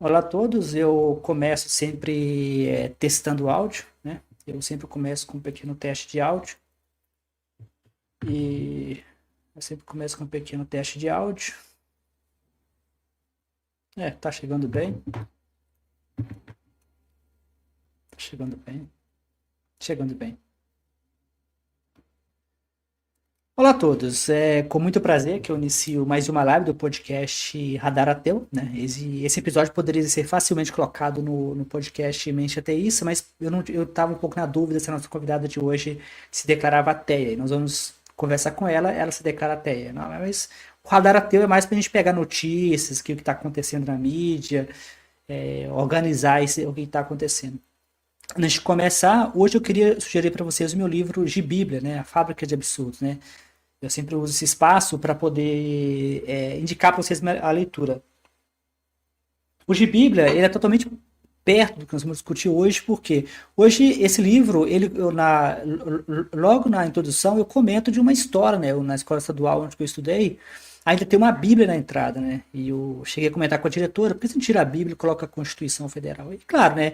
Olá a todos, eu começo sempre testando áudio, né? Eu sempre começo com um pequeno teste de áudio e eu sempre começo com um pequeno teste de áudio. Tá chegando bem, tá chegando bem, chegando bem. Olá a todos, é com muito prazer que eu inicio mais uma live do podcast Radar Ateu, né? Esse episódio poderia ser facilmente colocado no podcast Mente Ateísta, mas eu estava um pouco na dúvida se a nossa convidada de hoje se declarava ateia. E nós vamos conversar com ela, ela se declara ateia. Não, mas o Radar Ateu é mais para a gente pegar notícias, o que está acontecendo na mídia, organizar o que está acontecendo. Antes de começar, hoje eu queria sugerir para vocês o meu livro de Bíblia, né? A Fábrica de Absurdos, né? Eu sempre uso esse espaço para poder indicar para vocês a leitura. O de Bíblia, ele é totalmente perto do que nós vamos discutir hoje, porque hoje esse livro, logo na introdução, eu comento de uma história, né? Na escola estadual onde eu estudei, ainda tem uma Bíblia na entrada, né? E eu cheguei a comentar com a diretora, por que você não tira a Bíblia e coloca a Constituição Federal? E claro, né?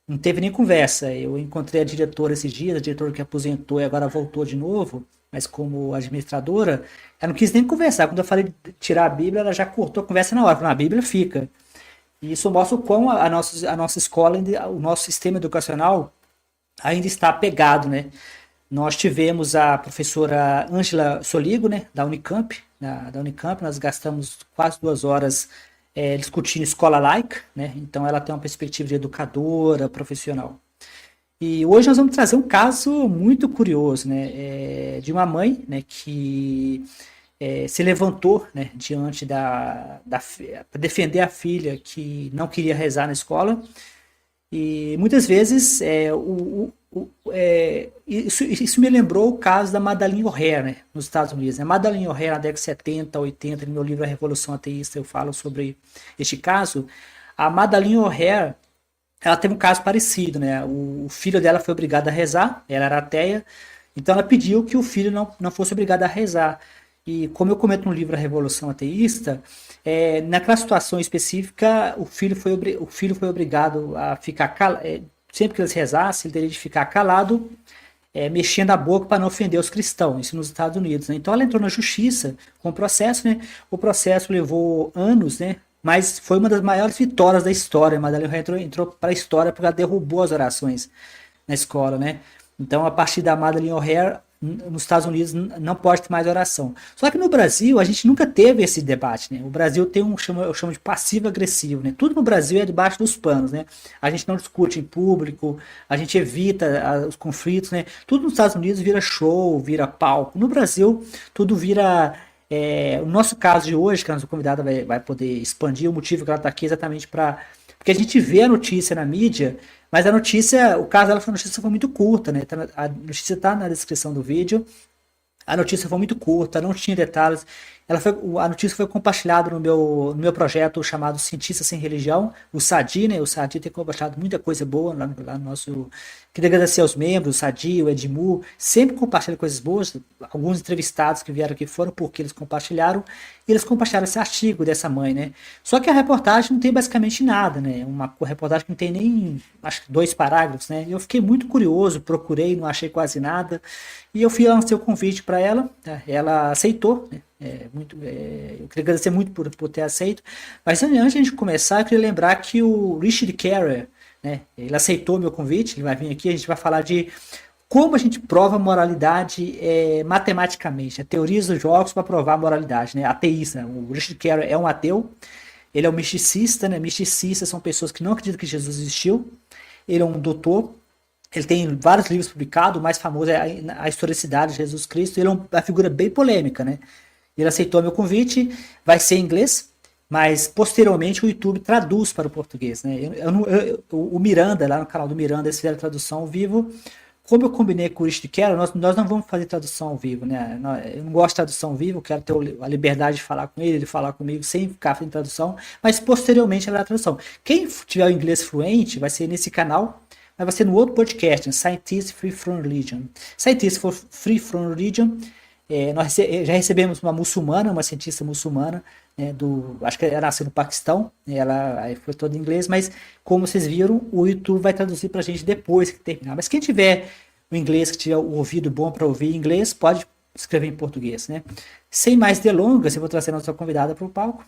Não teve nem conversa. Eu encontrei a diretora esses dias, a diretora que aposentou e agora voltou de novo, mas como administradora, ela não quis nem conversar. Quando eu falei de tirar a Bíblia, ela já cortou a conversa na hora. Falou, a Bíblia fica. E isso mostra o quão a nossa escola, o nosso sistema educacional ainda está apegado, né? Nós tivemos a professora Ângela Soligo, né, da Unicamp, da Unicamp, nós gastamos quase 2 horas discutindo escola laica, né? Então ela tem uma perspectiva de educadora, profissional. E hoje nós vamos trazer um caso muito curioso, né? De uma mãe, né, que se levantou, né, diante para defender a filha que não queria rezar na escola. E muitas vezes isso me lembrou o caso da Madeleine O'Hare, né, nos Estados Unidos. A Madeleine O'Hare, na década de 70, 80, no meu livro A Revolução Ateísta, eu falo sobre este caso. A Madeleine O'Hare, ela teve um caso parecido, né? O filho dela foi obrigado a rezar, ela era ateia, então ela pediu que o filho não fosse obrigado a rezar. E como eu comento no livro A Revolução Ateísta, naquela situação específica, o filho foi obrigado a ficar calado. Sempre que eles rezassem, ele teria de ficar calado, mexendo a boca para não ofender os cristãos, isso nos Estados Unidos, né? Então ela entrou na justiça com o processo, né? O processo levou anos, né? Mas foi uma das maiores vitórias da história. Madalena entrou para a história porque ela derrubou as orações na escola, né? Então, a partir da Madeleine O'Hare, nos Estados Unidos não pode ter mais oração. Só que no Brasil, a gente nunca teve esse debate, né? O Brasil tem eu chamo de passivo-agressivo, né? Tudo no Brasil é debaixo dos panos, né? A gente não discute em público, a gente evita os conflitos, né? Tudo nos Estados Unidos vira show, vira palco. No Brasil, tudo vira o nosso caso de hoje, que a nossa convidada vai poder expandir, o motivo que ela está aqui é exatamente para. Porque a gente vê a notícia na mídia, mas a notícia, o caso dela foi uma notícia foi muito curta, né? A notícia está na descrição do vídeo. A notícia foi muito curta, não tinha detalhes. A notícia foi compartilhada no meu projeto chamado Cientistas Sem Religião, o SADI, né? O SADI tem compartilhado muita coisa boa lá no nosso. Queria agradecer aos membros, o SADI, o Edmu, sempre compartilham coisas boas. Alguns entrevistados que vieram aqui foram porque eles compartilharam, e eles compartilharam esse artigo dessa mãe, né? Só que a reportagem não tem basicamente nada, né? Uma reportagem que não tem nem, acho que 2 parágrafos, né? Eu fiquei muito curioso, procurei, não achei quase nada. E eu fui lançar o convite para ela, tá? Ela aceitou, né? Eu queria agradecer muito por ter aceito. Mas antes de a gente começar, eu queria lembrar que o Richard Carrer, né? Ele aceitou meu convite, ele vai vir aqui, a gente vai falar de como a gente prova moralidade matematicamente, teorias dos jogos para provar a moralidade, né? Ateísta. O Richard Carrer é um ateu, ele é um misticista, né? Misticistas são pessoas que não acreditam que Jesus existiu. Ele é um doutor, ele tem vários livros publicados, o mais famoso é a Historicidade de Jesus Cristo. Ele é uma figura bem polêmica, né? Ele aceitou meu convite, vai ser em inglês, mas posteriormente o YouTube traduz para o português, né? O Miranda, lá no canal do Miranda, eles fizeram tradução ao vivo. Como eu combinei com o Rich Quero, nós não vamos fazer tradução ao vivo, né? Eu não gosto de tradução ao vivo, eu quero ter a liberdade de falar com ele falar comigo sem ficar fazendo tradução, mas posteriormente haverá tradução. Quem tiver o inglês fluente vai ser nesse canal, mas vai ser no outro podcast, Scientists Free From Religion. Scientists Free From Religion, nós já recebemos uma muçulmana, uma cientista muçulmana, né, acho que ela nasceu no Paquistão, né, ela aí foi toda em inglês, mas como vocês viram, o YouTube vai traduzir pra gente depois que terminar. Mas quem tiver o inglês, que tiver o ouvido bom para ouvir inglês, pode escrever em português, né? Sem mais delongas, eu vou trazer a nossa convidada para o palco.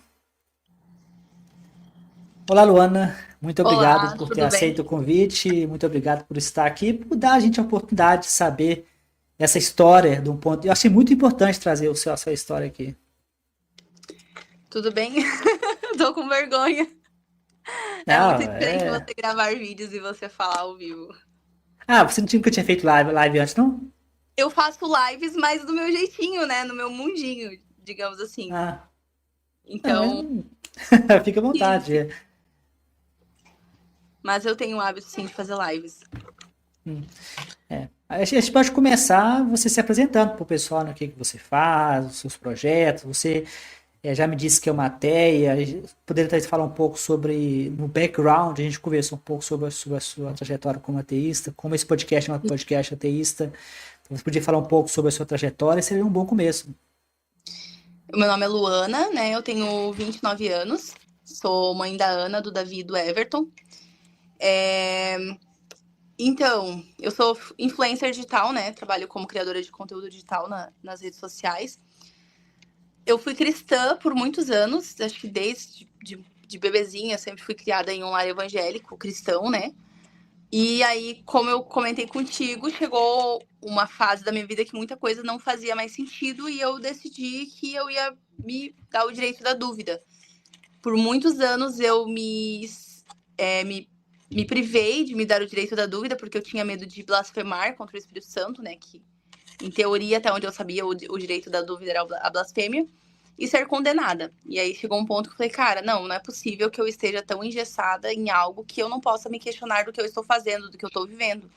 Olá, Luana. Muito obrigado Olá, por ter tudo aceito bem? o convite. Muito obrigado por estar aqui, por dar a gente a oportunidade de saber essa história de um ponto. Eu achei muito importante trazer a sua história aqui. Tudo bem? Tô com vergonha. É muito Não, diferente é. você gravar vídeos e você falar ao vivo. Ah, você não tinha nunca tinha feito live antes, não? Eu faço lives, mas do meu jeitinho, né? No meu mundinho, digamos assim. Ah, não, Então, fica à vontade. isso. Mas eu tenho o hábito, sim, de fazer lives. A gente pode começar você se apresentando para o pessoal, né, o que você faz, os seus projetos. Você já me disse que é uma ateia. Poderia talvez falar um pouco sobre, no background, a gente conversou um pouco sobre a sua trajetória como ateísta, como esse podcast é um podcast ateísta. Então, você podia falar um pouco sobre a sua trajetória, seria um bom começo. O meu nome é Luana, né? Eu tenho 29 anos. Sou mãe da Ana, do Davi e do Everton. Então, eu sou influencer digital, né? Trabalho como criadora de conteúdo digital nas redes sociais. Eu fui cristã por muitos anos, acho que desde de bebezinha, sempre fui criada em um lar evangélico, cristão, né? E aí, como eu comentei contigo, chegou uma fase da minha vida que muita coisa não fazia mais sentido e eu decidi que eu ia me dar o direito da dúvida. Por muitos anos eu me privei de me dar o direito da dúvida porque eu tinha medo de blasfemar contra o Espírito Santo, né? Que, em teoria, até onde eu sabia, o direito da dúvida era a blasfêmia e ser condenada. E aí chegou um ponto que eu falei, cara, não é possível que eu esteja tão engessada em algo que eu não possa me questionar do que eu estou fazendo, do que eu estou vivendo.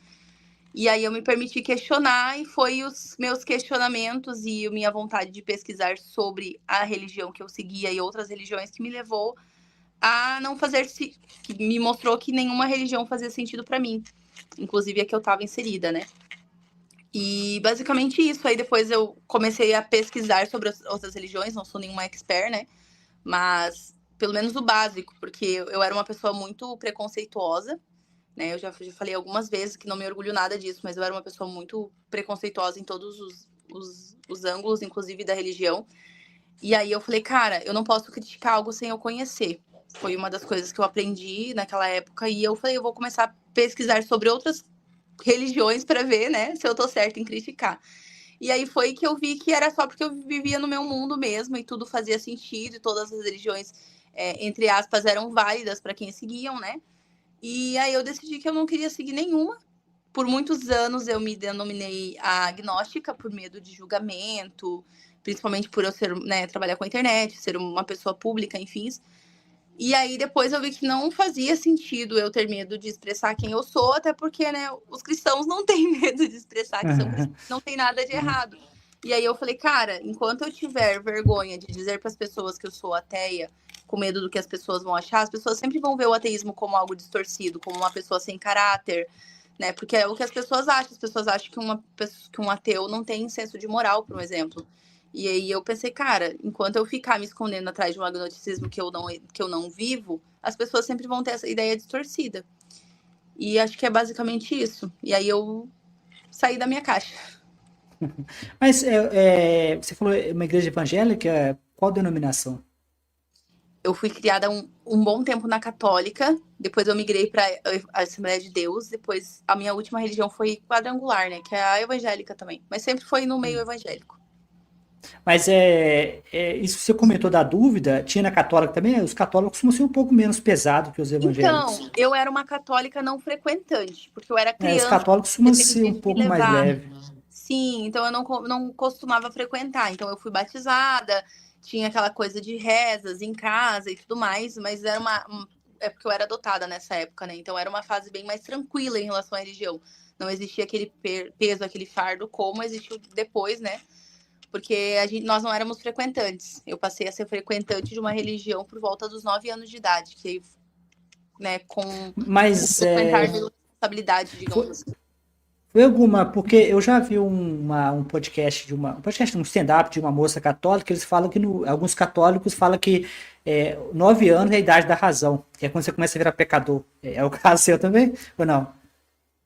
E aí eu me permiti questionar e foi os meus questionamentos e a minha vontade de pesquisar sobre a religião que eu seguia e outras religiões que me levou a não fazer, que me mostrou que nenhuma religião fazia sentido para mim, inclusive a que eu estava inserida, né? E basicamente isso. Aí depois eu comecei a pesquisar sobre as outras religiões, não sou nenhuma expert, né? Mas pelo menos o básico, porque eu era uma pessoa muito preconceituosa, né? Eu já falei algumas vezes que não me orgulho nada disso, mas eu era uma pessoa muito preconceituosa em todos os ângulos, inclusive da religião. E aí eu falei, cara, eu não posso criticar algo sem eu conhecer. Foi uma das coisas que eu aprendi naquela época. E eu falei, eu vou começar a pesquisar sobre outras religiões para ver, né, se eu tô certa em criticar. E aí foi que eu vi que era só porque eu vivia no meu mundo mesmo e tudo fazia sentido e todas as religiões, entre aspas, eram válidas para quem seguiam, né? E aí eu decidi que eu não queria seguir nenhuma. Por muitos anos eu me denominei agnóstica por medo de julgamento, principalmente por eu ser, né, trabalhar com a internet, ser uma pessoa pública, enfim. E aí depois eu vi que não fazia sentido eu ter medo de expressar quem eu sou, até porque, né, os cristãos não têm medo de expressar que são cristãos, não tem nada de errado. E aí eu falei, cara, enquanto eu tiver vergonha de dizer para as pessoas que eu sou ateia, com medo do que as pessoas vão achar, as pessoas sempre vão ver o ateísmo como algo distorcido, como uma pessoa sem caráter, né? Porque é o que as pessoas acham. As pessoas acham que um ateu não tem senso de moral, por exemplo. E aí eu pensei, cara, enquanto eu ficar me escondendo atrás de um agnosticismo que eu não vivo, as pessoas sempre vão ter essa ideia distorcida. E acho que é basicamente isso. E aí eu saí da minha caixa. Mas você falou uma igreja evangélica, qual denominação? Eu fui criada um bom tempo na católica, depois eu migrei para a Assembleia de Deus, depois a minha última religião foi quadrangular, né, que é a evangélica também, mas sempre foi no meio evangélico. Mas isso que você comentou da dúvida, tinha na católica também, os católicos costumam ser um pouco menos pesados que os evangélicos. Então, eu era uma católica não frequentante, porque eu era Os criança, católicos costumam ser dependia um de me pouco mais levar. leve. Sim, então eu não costumava frequentar. Então eu fui batizada, tinha aquela coisa de rezas em casa e tudo mais, mas era é porque eu era adotada nessa época, né? Então era uma fase bem mais tranquila em relação à religião. Não existia aquele peso, aquele fardo como existiu depois, né? Porque nós não éramos frequentantes. Eu passei a ser frequentante de uma religião por volta dos 9 anos de idade, que, né, com o Mas frequentar de responsabilidade, digamos foi, assim. Foi alguma, porque eu já vi um podcast um podcast, um stand-up de uma moça católica, eles falam que alguns católicos falam que 9 anos é a idade da razão, que é quando você começa a virar pecador. É o caso seu também? Ou não?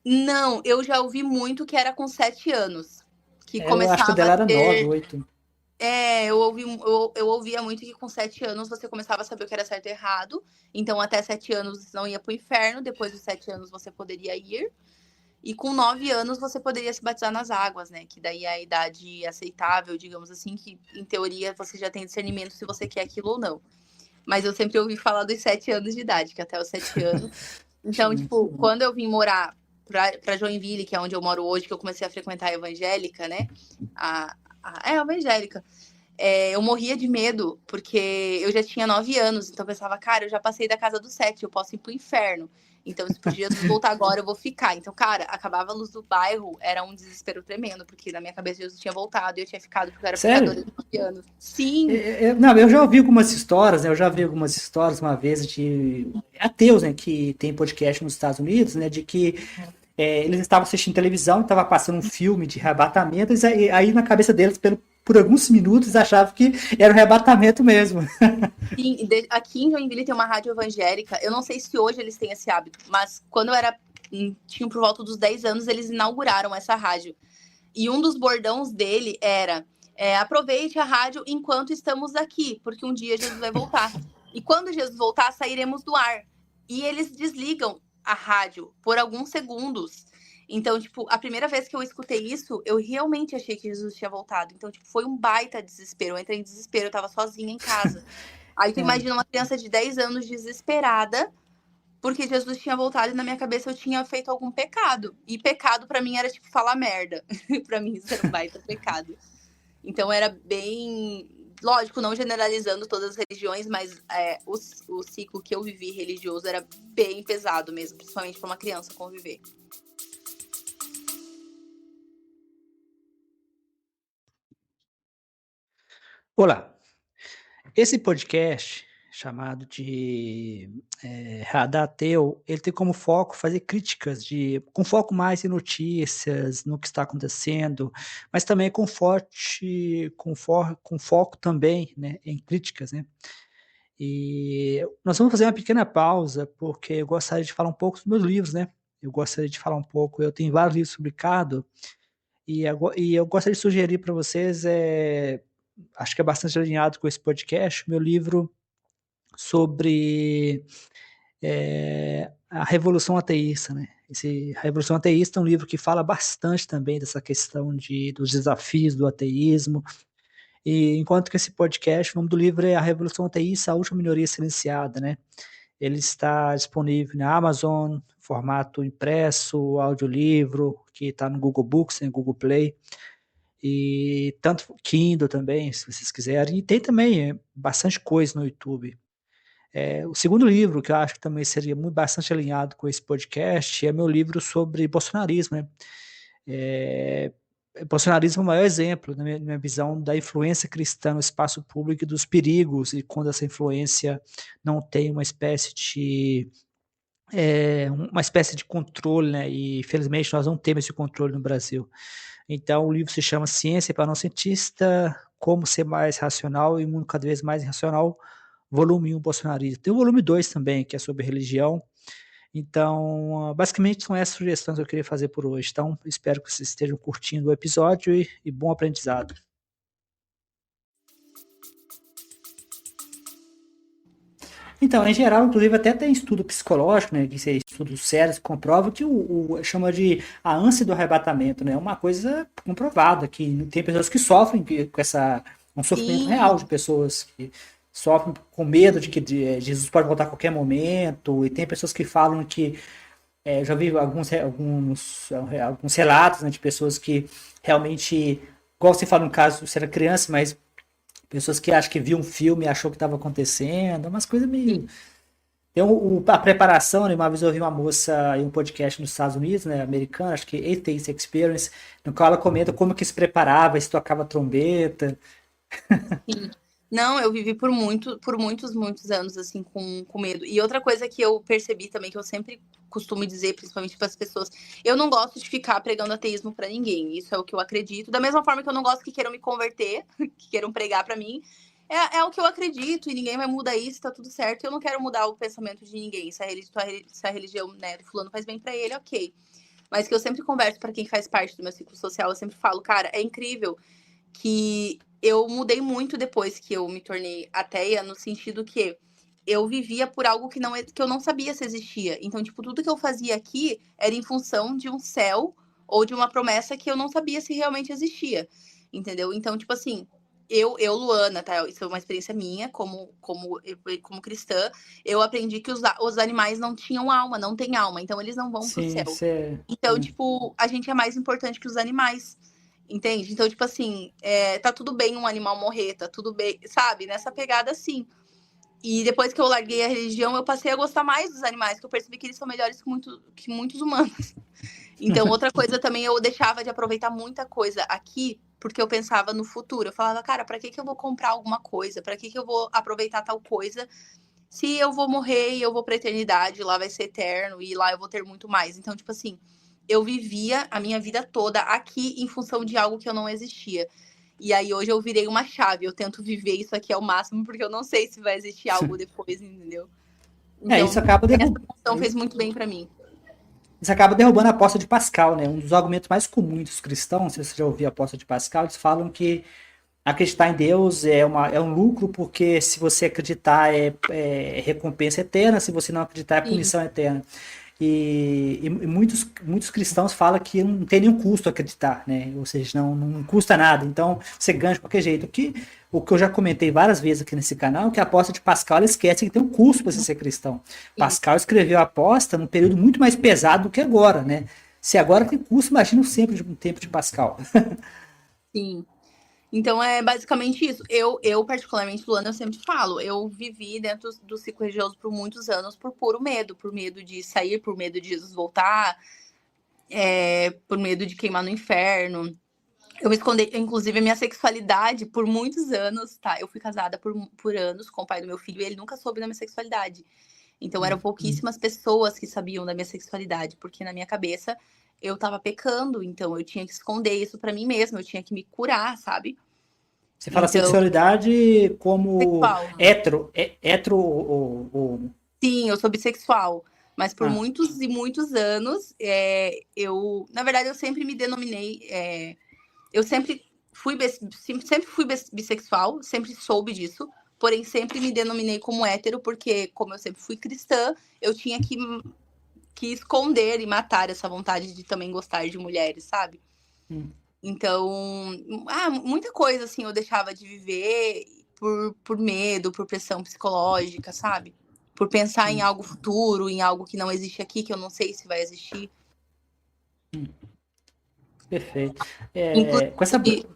Não, eu já ouvi muito que era com 7 anos, que Eu acho que o começava a dela era 9, ter. 8. Eu ouvia muito que com 7 anos você começava a saber o que era certo e errado. Então, até 7 anos você não ia pro inferno, depois dos 7 anos você poderia ir. E com 9 anos você poderia se batizar nas águas, né? Que daí é a idade aceitável, digamos assim, que em teoria você já tem discernimento se você quer aquilo ou não. Mas eu sempre ouvi falar dos 7 anos de idade, que até os 7 anos. Então, Sim, tipo, quando eu vim morar pra Joinville, que é onde eu moro hoje, que eu comecei a frequentar a evangélica, né? A evangélica. Eu morria de medo, porque eu já tinha 9 anos, então eu pensava, cara, eu já passei da casa dos 7, eu posso ir pro inferno. Então, se por Jesus voltar agora, eu vou ficar. Então, cara, acabava a luz do bairro, era um desespero tremendo, porque na minha cabeça Jesus tinha voltado e eu tinha ficado porque eu era sério? pecadora de 9 anos. Sim, Não, eu já ouvi algumas histórias, né? Eu já vi algumas histórias uma vez de ateus, né? Que tem podcast nos Estados Unidos, né? De que eles estavam assistindo televisão, estava passando um filme de arrebatamento, e aí na cabeça deles, por alguns minutos, achavam que era um arrebatamento mesmo. sim. Aqui em Joinville tem uma rádio evangélica, eu não sei se hoje eles têm esse hábito, mas quando eu era, tinha por volta dos 10 anos, eles inauguraram essa rádio. E um dos bordões dele era: aproveite a rádio enquanto estamos aqui, porque um dia Jesus vai voltar. E quando Jesus voltar, sairemos do ar. E eles desligam a rádio por alguns segundos. Então, tipo, a primeira vez que eu escutei isso, eu realmente achei que Jesus tinha voltado. Então, tipo, foi um baita desespero. Eu entrei em desespero, eu tava sozinha em casa. Aí tu É, imagina uma criança de 10 anos desesperada, porque Jesus tinha voltado e na minha cabeça eu tinha feito algum pecado. E pecado pra mim era tipo falar merda. Pra mim isso era um baita pecado. Então era bem. Lógico, não generalizando todas as religiões, mas o ciclo que eu vivi religioso era bem pesado mesmo, principalmente pra uma criança conviver. olá, esse podcast chamado de Radar Ateu, ele tem como foco fazer críticas com foco mais em notícias, no que está acontecendo, mas também com foco também, né, em críticas, né? E nós vamos fazer uma pequena pausa, porque eu gostaria de falar um pouco dos meus livros, né? Eu gostaria de falar um pouco, eu tenho vários livros publicados, e eu gostaria de sugerir para vocês, acho que é bastante alinhado com esse podcast, meu livro sobre a Revolução Ateísta, né? A Revolução Ateísta é um livro que fala bastante também dessa questão dos desafios do ateísmo, e enquanto que esse podcast, o nome do livro é A Revolução Ateísta, a Última Minoria Silenciada, né? Ele está disponível na Amazon, formato impresso, audiolivro, que está no Google Books, no Google Play, e tanto Kindle também, se vocês quiserem. E tem também bastante coisa no YouTube. O segundo livro, que eu acho que também seria bastante alinhado com esse podcast, é meu livro sobre bolsonarismo, né? É, Bolsonarismo é o maior exemplo, na minha visão, da influência cristã no espaço público e dos perigos, e quando essa influência não tem uma espécie de controle, né? E infelizmente nós não temos esse controle no Brasil. Então o livro se chama Ciência para Não Cientista, Como Ser Mais Racional e o Mundo Cada Vez Mais Irracional, volume 1, Bolsonarismo. Tem o volume 2 também, que é sobre religião. Então, basicamente são essas sugestões que eu queria fazer por hoje. Então, espero que vocês estejam curtindo o episódio e bom aprendizado. Então, em geral, inclusive, até tem estudo psicológico, né, que são estudos sérios que comprovam que chama de a ânsia do arrebatamento, né, é uma coisa comprovada, que tem pessoas que sofrem com um sofrimento real de Sim, pessoas que sofrem com medo de que Jesus pode voltar a qualquer momento, e tem pessoas que falam que, já vi alguns relatos, né, de pessoas que realmente, igual você fala no caso, você era criança, mas pessoas que acham que viu um filme e achou que estava acontecendo, umas coisas meio. sim. Tem a preparação, né? Uma vez eu ouvi uma moça em um podcast nos Estados Unidos, né, americana, acho que Atheist Experience, no qual ela comenta como que se preparava, se tocava trombeta. Sim. Não, eu vivi por muitos anos, assim, com medo. E outra coisa que eu percebi também, que eu sempre costumo dizer, principalmente para as pessoas, eu não gosto de ficar pregando ateísmo para ninguém. Isso é o que eu acredito. Da mesma forma que eu não gosto que queiram me converter, que queiram pregar para mim. É o que eu acredito e ninguém vai mudar isso, tá tudo certo. Eu não quero mudar o pensamento de ninguém. Se a religião, né, do fulano faz bem para ele, ok. Mas que eu sempre converso para quem faz parte do meu ciclo social, eu sempre falo, cara, é incrível que eu mudei muito depois que eu me tornei ateia, no sentido que eu vivia por algo que eu não sabia se existia. Então, tipo, tudo que eu fazia aqui era em função de um céu ou de uma promessa que eu não sabia se realmente existia. Entendeu? Então, tipo assim, Luana, tá? Isso é uma experiência minha como cristã. Eu aprendi que os animais não tinham alma, não têm alma, então eles não vão pro Sim, céu. você. Então, tipo, a gente é mais importante que os animais. Entende? Então, tipo assim, tá tudo bem um animal morrer, tá tudo bem, sabe? Nessa pegada assim. E depois que eu larguei a religião, eu passei a gostar mais dos animais, que eu percebi que eles são melhores que muitos humanos. Então, outra coisa também, eu deixava de aproveitar muita coisa aqui, porque eu pensava no futuro. Eu falava, cara, pra que eu vou comprar alguma coisa? Pra que eu vou aproveitar tal coisa? Se eu vou morrer e eu vou pra eternidade, lá vai ser eterno e lá eu vou ter muito mais. Então, tipo assim, eu vivia a minha vida toda aqui em função de algo que eu não existia. E aí hoje eu virei uma chave, eu tento viver isso aqui ao máximo, porque eu não sei se vai existir algo depois, entendeu? Isso Então, acaba essa função fez isso muito bem pra mim. acaba derrubando a aposta de Pascal, né? Um dos argumentos mais comuns dos cristãos, se você já ouviu a aposta de Pascal, eles falam que acreditar em Deus é um lucro, porque se você acreditar é recompensa eterna, se você não acreditar é Sim, punição eterna. E muitos cristãos falam que não tem nenhum custo acreditar, né? Ou seja, não custa nada, então você ganha de qualquer jeito. O que eu já comentei várias vezes aqui nesse canal, é que a aposta de Pascal ela esquece que tem um custo para você ser cristão. sim, Pascal escreveu a aposta num período muito mais pesado do que agora, né? Se agora tem custo, imagina sempre de um tempo de Pascal. sim. Então é basicamente isso. Eu particularmente, Luana, eu sempre falo, eu vivi dentro do ciclo religioso por muitos anos por medo de sair, por medo de Jesus voltar, por medo de queimar no inferno. Eu me escondi, inclusive, a minha sexualidade por muitos anos, tá? Eu fui casada por anos com o pai do meu filho e ele nunca soube da minha sexualidade. Então eram pouquíssimas pessoas que sabiam da minha sexualidade, porque na minha cabeça eu tava pecando, então eu tinha que esconder isso pra mim mesma, eu tinha que me curar, sabe? Você fala Então, sexualidade como sexual. hetero ou. Sim, eu sou bissexual, mas por Ah, muitos e muitos anos, na verdade, eu sempre me denominei, eu sempre fui bissexual, sempre soube disso, porém sempre me denominei como hétero, porque como eu sempre fui cristã, eu tinha que esconder e matar essa vontade de também gostar de mulheres, sabe? hum, Então, muita coisa assim eu deixava de viver por medo, por pressão psicológica, sabe? Por pensar em hum, algo futuro, em algo que não existe aqui, que eu não sei se vai existir. perfeito. Com essa. Inclusive,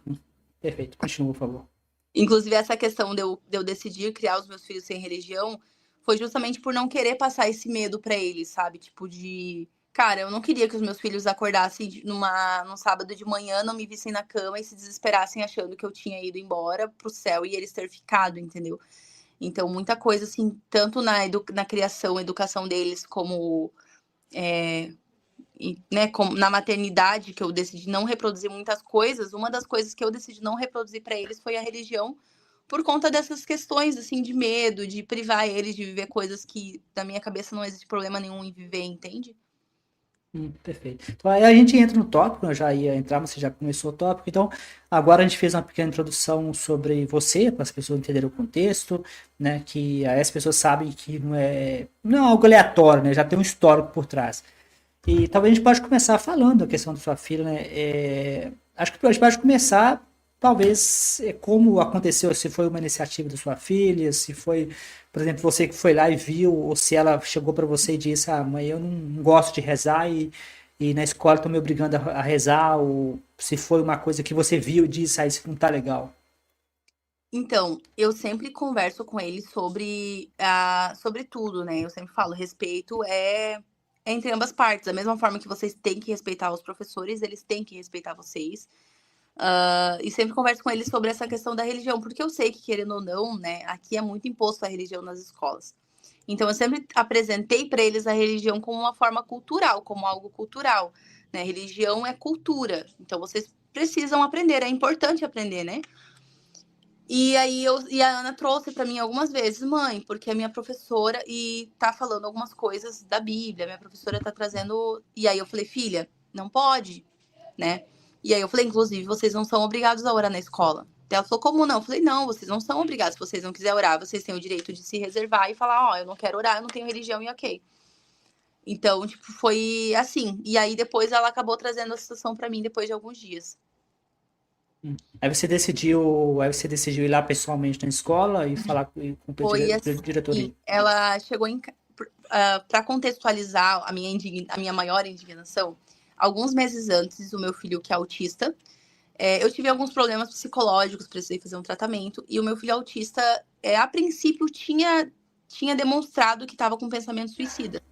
Perfeito, continua, por favor. inclusive essa questão de eu decidir criar os meus filhos sem religião foi justamente por não querer passar esse medo pra eles, sabe? Tipo de. Cara, eu não queria que os meus filhos acordassem num sábado de manhã, não me vissem na cama e se desesperassem achando que eu tinha ido embora pro céu e eles ter ficado, entendeu? Então, muita coisa, assim, tanto na criação, educação deles, como, né, como na maternidade, que eu decidi não reproduzir muitas coisas. Uma das coisas que eu decidi não reproduzir para eles foi a religião, por conta dessas questões, assim, de medo, de privar eles de viver coisas que, na minha cabeça, não existe problema nenhum em viver, entende? Perfeito. Então aí a gente entra no tópico, eu já ia entrar, mas você já começou o tópico. Então, agora a gente fez uma pequena introdução sobre você, para as pessoas entenderem o contexto, né? Que aí as pessoas sabem que não é algo aleatório, né? Já tem um histórico por trás. E talvez a gente pode começar falando a questão da sua filha, né? Acho que a gente pode começar, talvez, como aconteceu, se foi uma iniciativa da sua filha, se foi, por exemplo, você que foi lá e viu, ou se ela chegou para você e disse, mãe, eu não gosto de rezar e na escola estão me obrigando a rezar, ou se foi uma coisa que você viu e disse, isso não tá legal. Então, eu sempre converso com eles sobre tudo, né? Eu sempre falo, respeito é entre ambas partes. Da mesma forma que vocês têm que respeitar os professores, eles têm que respeitar vocês. E sempre converso com eles sobre essa questão da religião, porque eu sei que, querendo ou não, né, aqui é muito imposto a religião nas escolas. Então, eu sempre apresentei para eles a religião como uma forma cultural, como algo cultural, né? Religião é cultura, então vocês precisam aprender, é importante aprender, né? E aí e a Ana trouxe para mim algumas vezes, mãe, porque a minha professora e tá falando algumas coisas da Bíblia, minha professora tá trazendo, e aí eu falei, filha, não pode, né? E aí eu falei, inclusive, vocês não são obrigados a orar na escola. Ela falou, como não? Eu falei, não, vocês não são obrigados. Se vocês não quiserem orar, vocês têm o direito de se reservar e falar, ó, eu não quero orar, eu não tenho religião e ok. Então, tipo, foi assim. E aí depois ela acabou trazendo a situação para mim depois de alguns dias. Aí você decidiu ir lá pessoalmente na escola e falar com Foi a diretoria. assim, ela chegou para contextualizar a minha maior indignação, alguns meses antes, o meu filho, que é autista, eu tive alguns problemas psicológicos, precisei fazer um tratamento, e o meu filho autista, a princípio, tinha demonstrado que estava com pensamento suicida.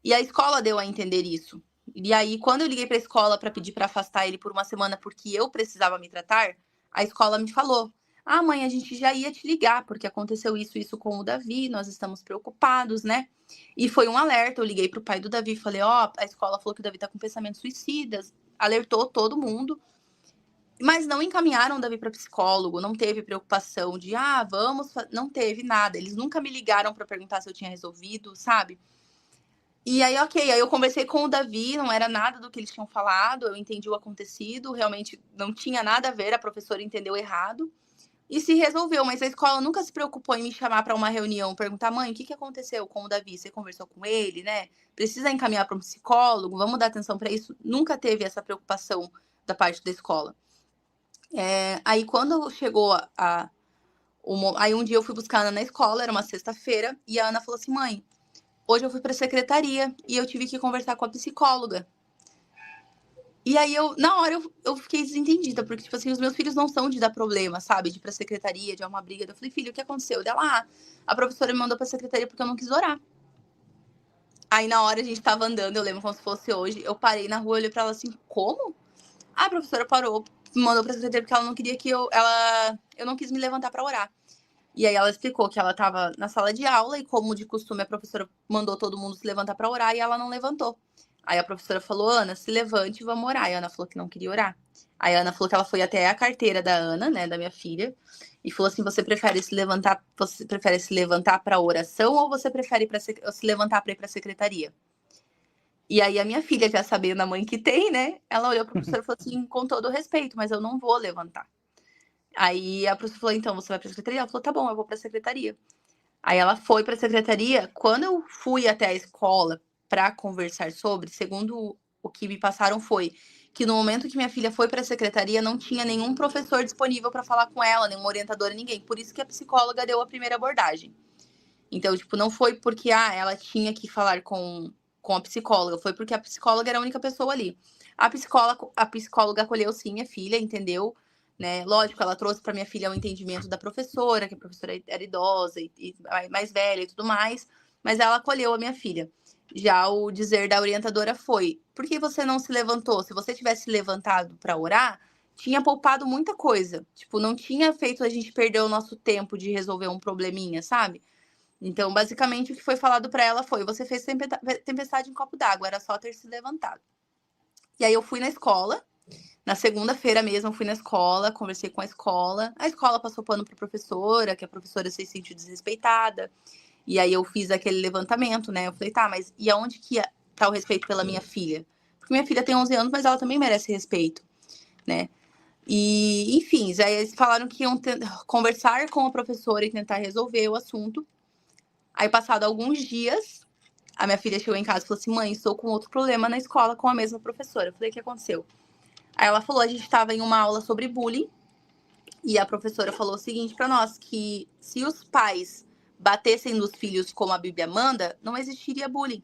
E a escola deu a entender isso. E aí, quando eu liguei para a escola para pedir para afastar ele por uma semana porque eu precisava me tratar, a escola me falou: Ah, mãe, a gente já ia te ligar, porque aconteceu isso com o Davi, nós estamos preocupados, né? E foi um alerta. Eu liguei para o pai do Davi e falei: Ó, a escola falou que o Davi está com pensamentos suicidas, alertou todo mundo. Mas não encaminharam o Davi para psicólogo, não teve preocupação de, vamos. Não teve nada. Eles nunca me ligaram para perguntar se eu tinha resolvido, sabe? E aí, ok, aí eu conversei com o Davi, não era nada do que eles tinham falado, eu entendi o acontecido, realmente não tinha nada a ver, a professora entendeu errado e se resolveu, mas a escola nunca se preocupou em me chamar para uma reunião, perguntar, mãe, o que aconteceu com o Davi? Você conversou com ele, né? Precisa encaminhar para um psicólogo, vamos dar atenção para isso? Nunca teve essa preocupação da parte da escola. Aí quando chegou aí um dia eu fui buscar a Ana na escola, era uma sexta-feira, e a Ana falou assim, mãe, hoje eu fui para a secretaria e eu tive que conversar com a psicóloga. E aí, na hora, eu fiquei desentendida, porque, tipo assim, os meus filhos não são de dar problema, sabe? De ir pra secretaria, de arrumar briga. Eu falei, filho, o que aconteceu? Dela, a professora me mandou pra secretaria porque eu não quis orar. Aí, na hora, a gente tava andando, eu lembro como se fosse hoje, eu parei na rua, olhei pra ela assim, como? A professora parou, me mandou pra secretaria porque ela não queria que eu não quis me levantar pra orar. E aí ela explicou que ela estava na sala de aula e, como de costume, a professora mandou todo mundo se levantar para orar e ela não levantou. Aí a professora falou, Ana, se levante e vamos orar. E a Ana falou que não queria orar. Aí a Ana falou que ela foi até a carteira da Ana, né, da minha filha, e falou assim, você prefere se levantar para oração ou você prefere se levantar para ir para a secretaria? E aí a minha filha, já sabendo a mãe que tem, né, ela olhou para a professora e falou assim, com todo respeito, mas eu não vou levantar. Aí a professora falou, então, você vai para a secretaria? Ela falou, tá bom, eu vou para a secretaria. Aí ela foi para a secretaria. Quando eu fui até a escola para conversar sobre, segundo o que me passaram foi que no momento que minha filha foi para a secretaria, não tinha nenhum professor disponível para falar com ela, nenhuma orientadora, ninguém. Por isso que a psicóloga deu a primeira abordagem. Então, tipo, não foi porque ela tinha que falar com a psicóloga, foi porque a psicóloga era a única pessoa ali. A psicóloga acolheu sim minha filha, entendeu? Né? Lógico, ela trouxe para minha filha o entendimento da professora, que a professora era idosa e mais velha e tudo mais, mas ela acolheu a minha filha. Já o dizer da orientadora foi: por que você não se levantou? Se você tivesse levantado para orar, tinha poupado muita coisa. Tipo, não tinha feito a gente perder o nosso tempo de resolver um probleminha, sabe? Então, basicamente, o que foi falado para ela foi: você fez tempestade em copo d'água, era só ter se levantado. E aí eu fui na escola. Na segunda-feira mesmo, eu fui na escola, conversei com a escola passou pano para a professora, que a professora se sentiu desrespeitada, e aí eu fiz aquele levantamento, né, eu falei, tá, mas e aonde que tá o respeito pela minha filha? Porque minha filha tem 11 anos, mas ela também merece respeito, né, e, enfim, aí eles falaram que iam conversar com a professora e tentar resolver o assunto. Aí, passado alguns dias, a minha filha chegou em casa e falou assim, mãe, estou com outro problema na escola com a mesma professora. Eu falei, o que aconteceu? Aí ela falou, a gente estava em uma aula sobre bullying e a professora falou o seguinte para nós, que se os pais batessem nos filhos como a Bíblia manda, não existiria bullying.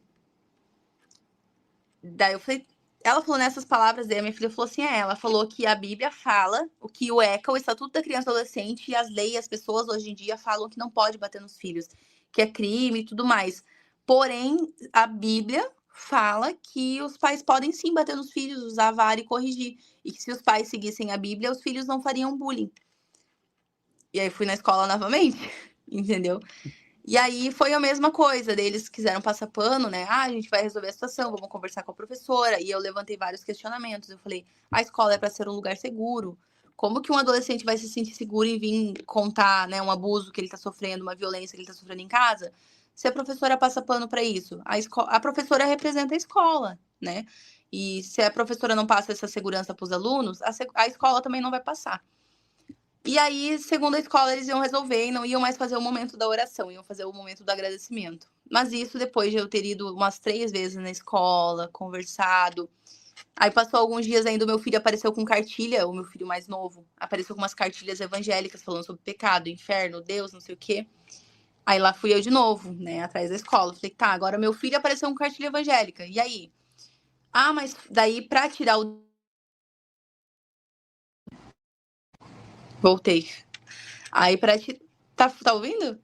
Daí eu falei, ela falou nessas palavras, daí a minha filha falou assim, ela falou que a Bíblia fala, o que o ECA, o Estatuto da Criança e Adolescente, e as leis, as pessoas hoje em dia falam que não pode bater nos filhos, que é crime e tudo mais. Porém, a Bíblia fala que os pais podem sim bater nos filhos, usar a vara e corrigir. E que se os pais seguissem a Bíblia, os filhos não fariam bullying. E aí fui na escola novamente, entendeu? E aí foi a mesma coisa, daí eles quiseram passar pano, né? Ah, a gente vai resolver a situação, vamos conversar com a professora. E eu levantei vários questionamentos. Eu falei, a escola é para ser um lugar seguro. Como que um adolescente vai se sentir seguro em vir contar, né, um abuso que ele tá sofrendo, uma violência que ele tá sofrendo em casa, se a professora passa pano para isso? A professora representa a escola, né? E se a professora não passa essa segurança para os alunos, a escola também não vai passar. E aí, segundo a escola, eles iam resolver e não iam mais fazer o momento da oração, iam fazer o momento do agradecimento. Mas isso depois de eu ter ido umas 3 vezes na escola, conversado. Aí passou alguns dias ainda, o meu filho apareceu com cartilha, o meu filho mais novo, apareceu com umas cartilhas evangélicas falando sobre pecado, inferno, Deus, não sei o quê. Aí lá fui eu de novo, né, atrás da escola. Falei, tá, agora meu filho apareceu com cartilha evangélica. E aí? Ah, mas daí pra tirar o. Voltei. Aí pra tirar. Tá ouvindo?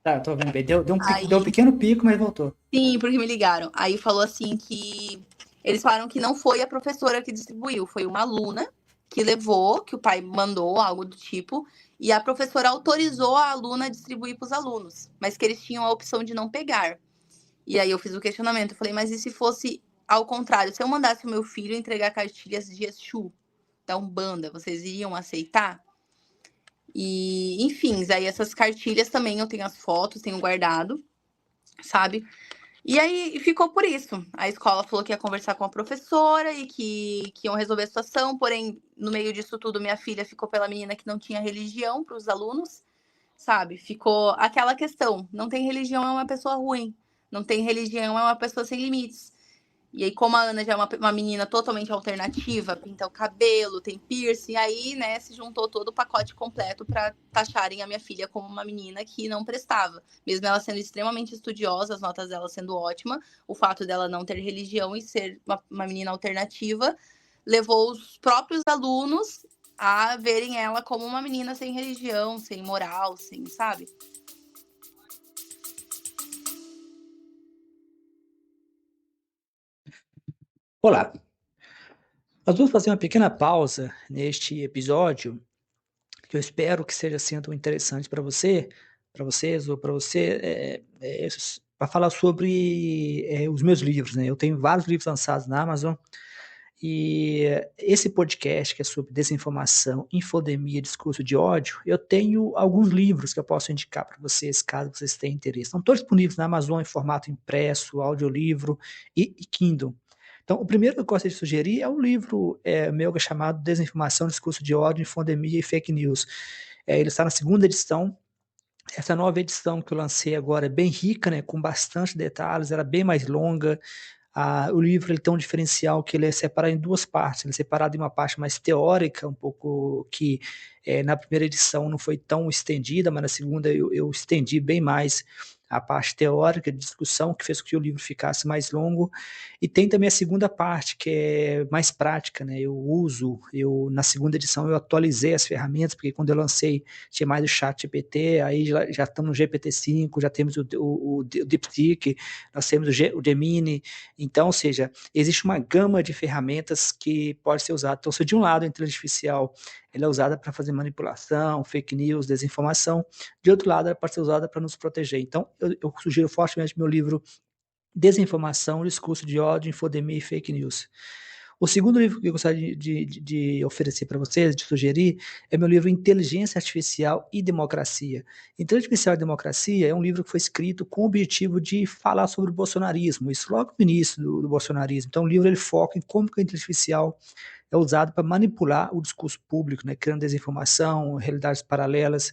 Tá, tô vendo bem. Deu Aí um pequeno pico, mas voltou. sim, porque me ligaram. Aí falou assim que eles falaram que não foi a professora que distribuiu, foi uma aluna que levou, que o pai mandou, algo do tipo, e a professora autorizou a aluna a distribuir para os alunos, mas que eles tinham a opção de não pegar. E aí eu fiz o questionamento, eu falei, mas e se fosse ao contrário, se eu mandasse o meu filho entregar cartilhas de Exu, da Umbanda, vocês iriam aceitar? E, enfim, aí essas cartilhas também eu tenho as fotos, tenho guardado, sabe? E aí ficou por isso. A escola falou que ia conversar com a professora e que iam resolver a situação, porém, no meio disso tudo, minha filha ficou pela menina que não tinha religião para os alunos, sabe? Ficou aquela questão: não tem religião é uma pessoa ruim, não tem religião é uma pessoa sem limites. E aí, como a Ana já é uma menina totalmente alternativa, pinta o cabelo, tem piercing, aí, né, se juntou todo o pacote completo para taxarem a minha filha como uma menina que não prestava. Mesmo ela sendo extremamente estudiosa, as notas dela sendo ótima, o fato dela não ter religião e ser uma menina alternativa levou os próprios alunos a verem ela como uma menina sem religião, sem moral, sem, sabe? Olá, nós vamos fazer uma pequena pausa neste episódio, que eu espero que seja sendo interessante para você, para vocês ou para você, para falar sobre os meus livros, né? Eu tenho vários livros lançados na Amazon e esse podcast que é sobre desinformação, infodemia, discurso de ódio, eu tenho alguns livros que eu posso indicar para vocês, caso vocês tenham interesse. Estão todos disponíveis na Amazon em formato impresso, audiolivro e Kindle. Então, o primeiro que eu gostaria de sugerir é um livro meu chamado Desinformação, Discurso de Ódio, Infodemia e Fake News. Ele está na segunda edição. Essa nova edição que eu lancei agora é bem rica, né, com bastante detalhes, ela é bem mais longa. O livro ele tem um diferencial que ele é separado em duas partes. Ele é separado em uma parte mais teórica, um pouco que na primeira edição não foi tão estendida, mas na segunda eu estendi bem mais a parte teórica de discussão, que fez com que o livro ficasse mais longo. E tem também a segunda parte, que é mais prática, né? Na segunda edição eu atualizei as ferramentas, porque quando eu lancei tinha mais o chat GPT, aí já estamos no GPT-5, já temos o DeepSeek, nós temos o Gemini. Então, ou seja, existe uma gama de ferramentas que pode ser usada. Então, se de um lado a inteligência artificial ela é usada para fazer manipulação, fake news, desinformação, de outro lado ela pode ser usada para nos proteger. Então, eu sugiro fortemente meu livro Desinformação, Discurso de Ódio, Infodemia e Fake News. O segundo livro que eu gostaria de oferecer para vocês, de sugerir, é meu livro Inteligência Artificial e Democracia. Inteligência Artificial e Democracia é um livro que foi escrito com o objetivo de falar sobre o bolsonarismo, isso logo no início do bolsonarismo. Então o livro ele foca em como que a inteligência artificial é usada para manipular o discurso público, né, criando desinformação, realidades paralelas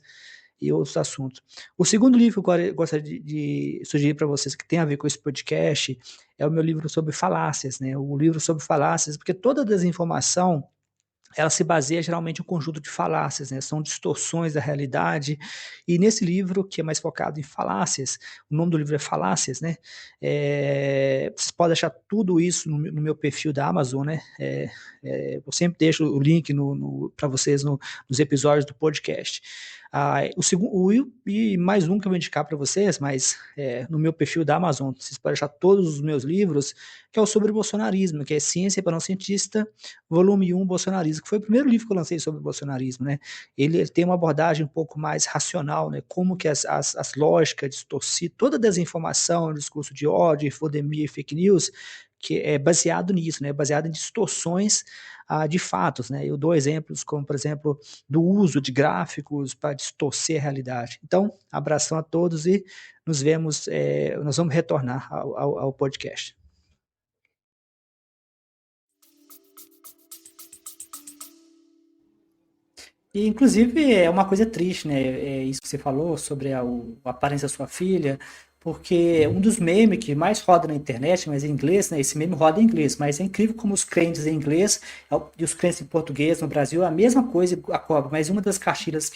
e outros assuntos. O segundo livro que eu gostaria de sugerir para vocês, que tem a ver com esse podcast, é o meu livro sobre falácias, né? O livro sobre falácias, porque toda desinformação ela se baseia geralmente em um conjunto de falácias, né? São distorções da realidade, e nesse livro, que é mais focado em falácias, o nome do livro é Falácias, né? Vocês podem achar tudo isso no meu perfil da Amazon, né? Eu sempre deixo o link para vocês nos episódios do podcast. E mais um que eu vou indicar para vocês, mas no meu perfil da Amazon, vocês podem achar todos os meus livros, que é o sobre bolsonarismo, que é Ciência para um Cientista, volume 1, Bolsonarismo, que foi o primeiro livro que eu lancei sobre bolsonarismo, né? Ele tem uma abordagem um pouco mais racional, né? Como que as lógicas distorcidas, toda a desinformação, discurso de ódio, infodemia e fake news, que é baseado nisso, né? Baseado em distorções de fatos, né? Eu dou exemplos como, por exemplo, do uso de gráficos para distorcer a realidade. Então, abração a todos e nos vemos, nós vamos retornar ao podcast. E, inclusive, é uma coisa triste, né? É isso que você falou sobre a aparência da sua filha, porque um dos memes que mais roda na internet, mas em inglês, né? Esse meme roda em inglês, mas é incrível como os crentes em inglês e os crentes em português no Brasil, a mesma coisa a cobra, mas uma das caixilhas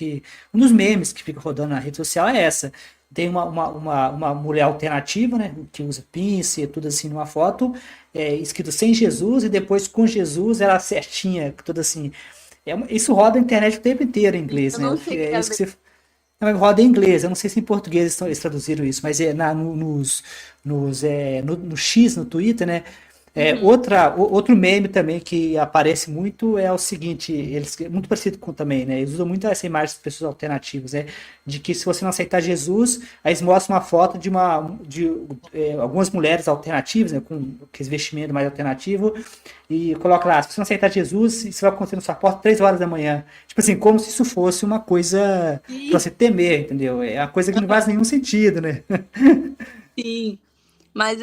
um dos memes que fica rodando na rede social é essa. Tem uma mulher alternativa, né? Que usa pince e tudo assim numa foto, escrito sem Jesus, e depois com Jesus, ela certinha, tudo assim. Isso roda a internet o tempo inteiro em inglês, Eu né? não sei o que É é a isso que ver. você. Não, roda em inglês, eu não sei se em português eles traduziram isso, mas no X, no Twitter, né? Uhum. Outro meme também que aparece muito é o seguinte, muito parecido com também, né? Eles usam muito essa imagem das pessoas alternativas, né? De que se você não aceitar Jesus, aí eles mostram uma foto de algumas mulheres alternativas, né? Com aquele vestimento mais alternativo, e coloca lá, se você não aceitar Jesus, isso vai acontecer na sua porta 3 horas da manhã. Tipo assim, como se isso fosse uma coisa pra Sim. você temer, entendeu? É uma coisa que não faz nenhum sentido, né? Sim. Mas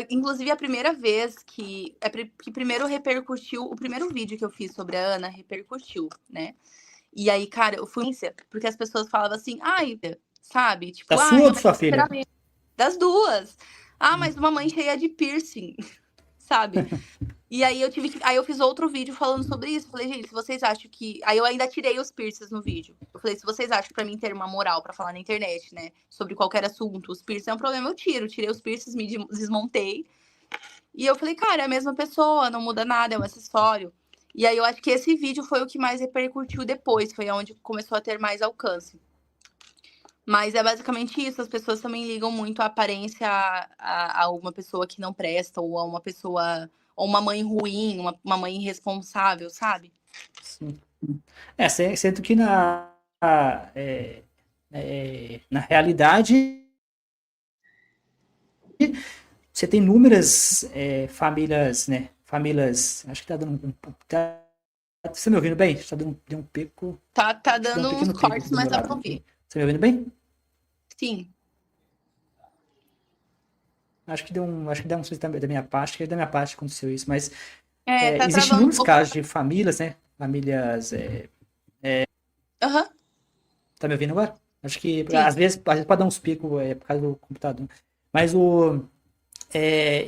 inclusive, a primeira vez que primeiro repercutiu, o primeiro vídeo que eu fiz sobre a Ana repercutiu, né? E aí, cara, eu fui porque as pessoas falavam assim, ai, sabe? Da Tipo, sua ai, ou uma da sua filha? temperamento das duas. Ah, mas uma mãe cheia de piercing, sabe? E aí aí eu fiz outro vídeo falando sobre isso. Falei, gente, se vocês acham que. Aí eu ainda tirei os piercings no vídeo. Eu falei, se vocês acham que pra mim ter uma moral pra falar na internet, né? Sobre qualquer assunto, os piercings é um problema, eu tiro. Tirei os piercings, me desmontei. E eu falei, cara, é a mesma pessoa, não muda nada, é um acessório. E aí eu acho que esse vídeo foi o que mais repercutiu depois, foi onde começou a ter mais alcance. Mas é basicamente isso, as pessoas também ligam muito a aparência a uma pessoa que não presta, ou a uma pessoa, ou uma mãe ruim, uma mãe irresponsável, sabe? Sim. Sendo que na realidade você tem inúmeras famílias, né? Famílias. Acho que tá dando você tá me ouvindo bem? Deu um pico. Tá Acho que deu um dando uns pequeno pico aqui cortes, do mas meu dá lado pra aqui. ouvir. Você me ouvindo bem? Sim. Acho que deu um susto da minha parte, que da minha parte aconteceu isso, mas Tá existem travando um inúmeros pouco. casos de famílias, né? Famílias. Aham, Tá me ouvindo agora? Acho que sim. às vezes pode dar uns picos por causa do computador. Mas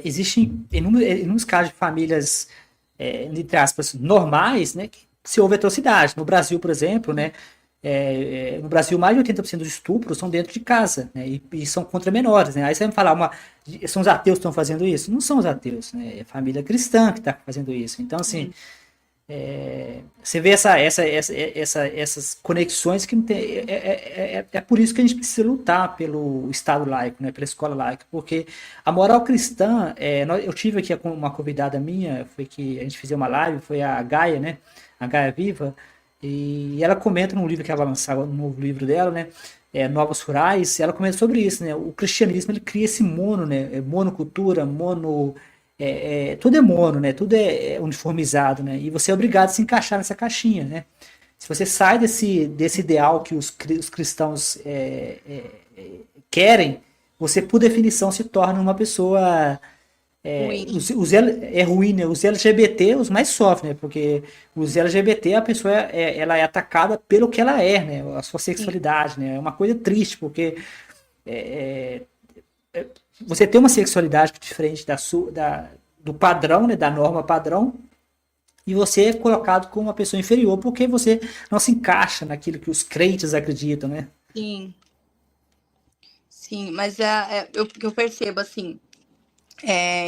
existem inúmeros casos de famílias, entre aspas, normais, né? Que se houve atrocidade. No Brasil, por exemplo, né? No Brasil, mais de 80% dos estupros são dentro de casa, né? E são contra menores, né? Aí você vai me falar, são os ateus que estão fazendo isso? Não são os ateus, né? É a família cristã que está fazendo isso. Então, assim, Sim. você vê essas conexões que não tem. É por isso que a gente precisa lutar pelo Estado laico, né, pela escola laica, porque a moral cristã. Eu tive aqui uma convidada minha, foi que a gente fez uma live, foi a Gaia, né, a Gaia Viva, e ela comenta num livro que ela vai lançar, um novo livro dela, né, Novos Rurais, ela comenta sobre isso, né, o cristianismo ele cria esse mono, né, monocultura, tudo é mono, né? Tudo é uniformizado, né? E você é obrigado a se encaixar nessa caixinha, né? Se você sai desse ideal que os cristãos querem, você, por definição, se torna uma pessoa. Ruim. É ruim, né? Os LGBT, os mais sofrem, né? Porque os LGBT, a pessoa ela é atacada pelo que ela é, né? A sua Sim. sexualidade, né? É uma coisa triste, porque você tem uma sexualidade diferente do padrão, né, da norma padrão, e você é colocado como uma pessoa inferior porque você não se encaixa naquilo que os crentes acreditam, né? Sim. Sim, mas o que eu percebo, assim,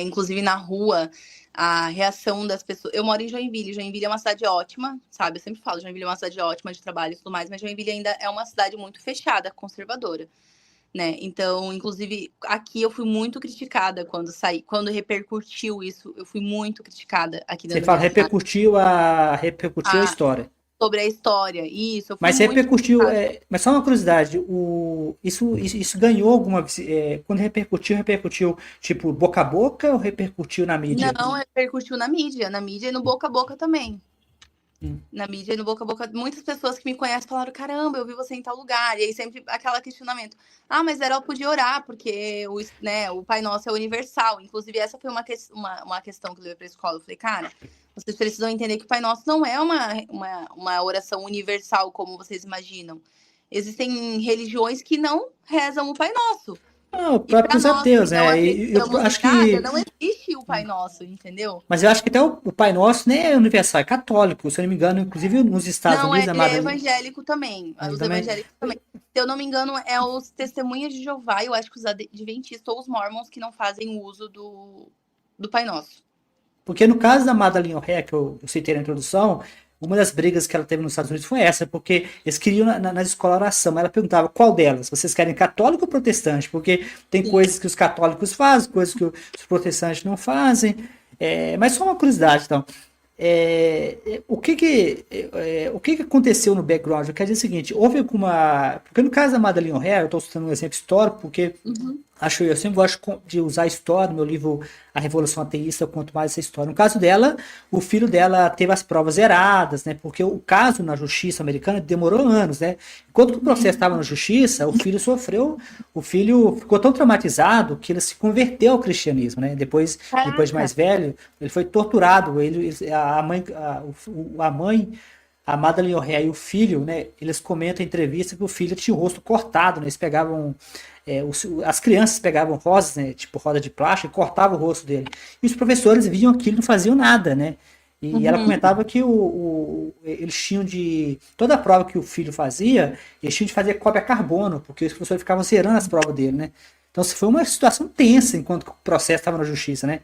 Inclusive na rua, a reação das pessoas. Eu moro em Joinville. Joinville é uma cidade ótima, sabe? Eu sempre falo, Joinville é uma cidade ótima de trabalho e tudo mais, mas Joinville ainda é uma cidade muito fechada, conservadora, né? Então, inclusive, aqui eu fui muito criticada quando saí, quando repercutiu isso, eu fui muito criticada aqui Você dentro da fala, minha cidade. repercutiu a Ah, história. sobre a história. Isso, eu fui Mas muito repercutiu, criticada. mas só uma curiosidade, isso ganhou alguma, quando repercutiu, tipo, boca a boca ou repercutiu na mídia? Não, repercutiu na mídia e no boca a boca também. Hum. Na mídia e no boca a boca, muitas pessoas que me conhecem falaram: caramba, eu vi você em tal lugar. E aí sempre aquele questionamento: ah, mas ela podia orar, porque o Pai Nosso é universal. Inclusive, essa foi uma questão que eu levei para a escola. Eu falei: cara, vocês precisam entender que o Pai Nosso não é uma oração universal como vocês imaginam. Existem religiões que não rezam o Pai Nosso. Ah, E para próprios nós que ateus, não né? E eu acreditamos em acho nada, que, não existe o Pai Nosso, entendeu? mas eu acho que até o Pai Nosso nem é universal, é católico, se eu não me engano, inclusive nos Estados Não, Unidos, a ele é Madalena evangélico também. Os também. evangélicos também. Se eu não me engano, é os Testemunhas de Jeová, eu acho que os adventistas ou os mormons que não fazem uso do Pai Nosso. Porque no caso da Madalena O'Hare, que eu citei na introdução, uma das brigas que ela teve nos Estados Unidos foi essa, porque eles queriam na escola oração. Ela perguntava qual delas, vocês querem católico ou protestante? Porque tem Sim. coisas que os católicos fazem, coisas que os protestantes não fazem. Mas só uma curiosidade, então. O que que aconteceu no background? Eu quero dizer o seguinte, houve alguma... Porque no caso da Madalena O'Hare, eu estou citando um exemplo histórico, porque Uhum. eu sempre gosto de usar a história, no meu livro A Revolução Ateísta, eu conto mais essa história. No caso dela, o filho dela teve as provas zeradas, né? Porque o caso na justiça americana demorou anos, né? Enquanto o processo estava na justiça, o filho ficou tão traumatizado que ele se converteu ao cristianismo, né? Depois de Caraca. mais velho, ele foi torturado. A mãe, a Madeleine O'Hare e o filho, né? Eles comentam em entrevista que o filho tinha o rosto cortado, né? Eles pegavam as crianças pegavam rosas, né, tipo roda de plástico, e cortavam o rosto dele. E os professores viam aquilo e não faziam nada, né? E ela Uhum. comentava que eles tinham de. Toda a prova que o filho fazia, eles tinham de fazer cópia a carbono, porque os professores ficavam zerando as provas dele, né? Então, foi uma situação tensa enquanto o processo estava na justiça, né?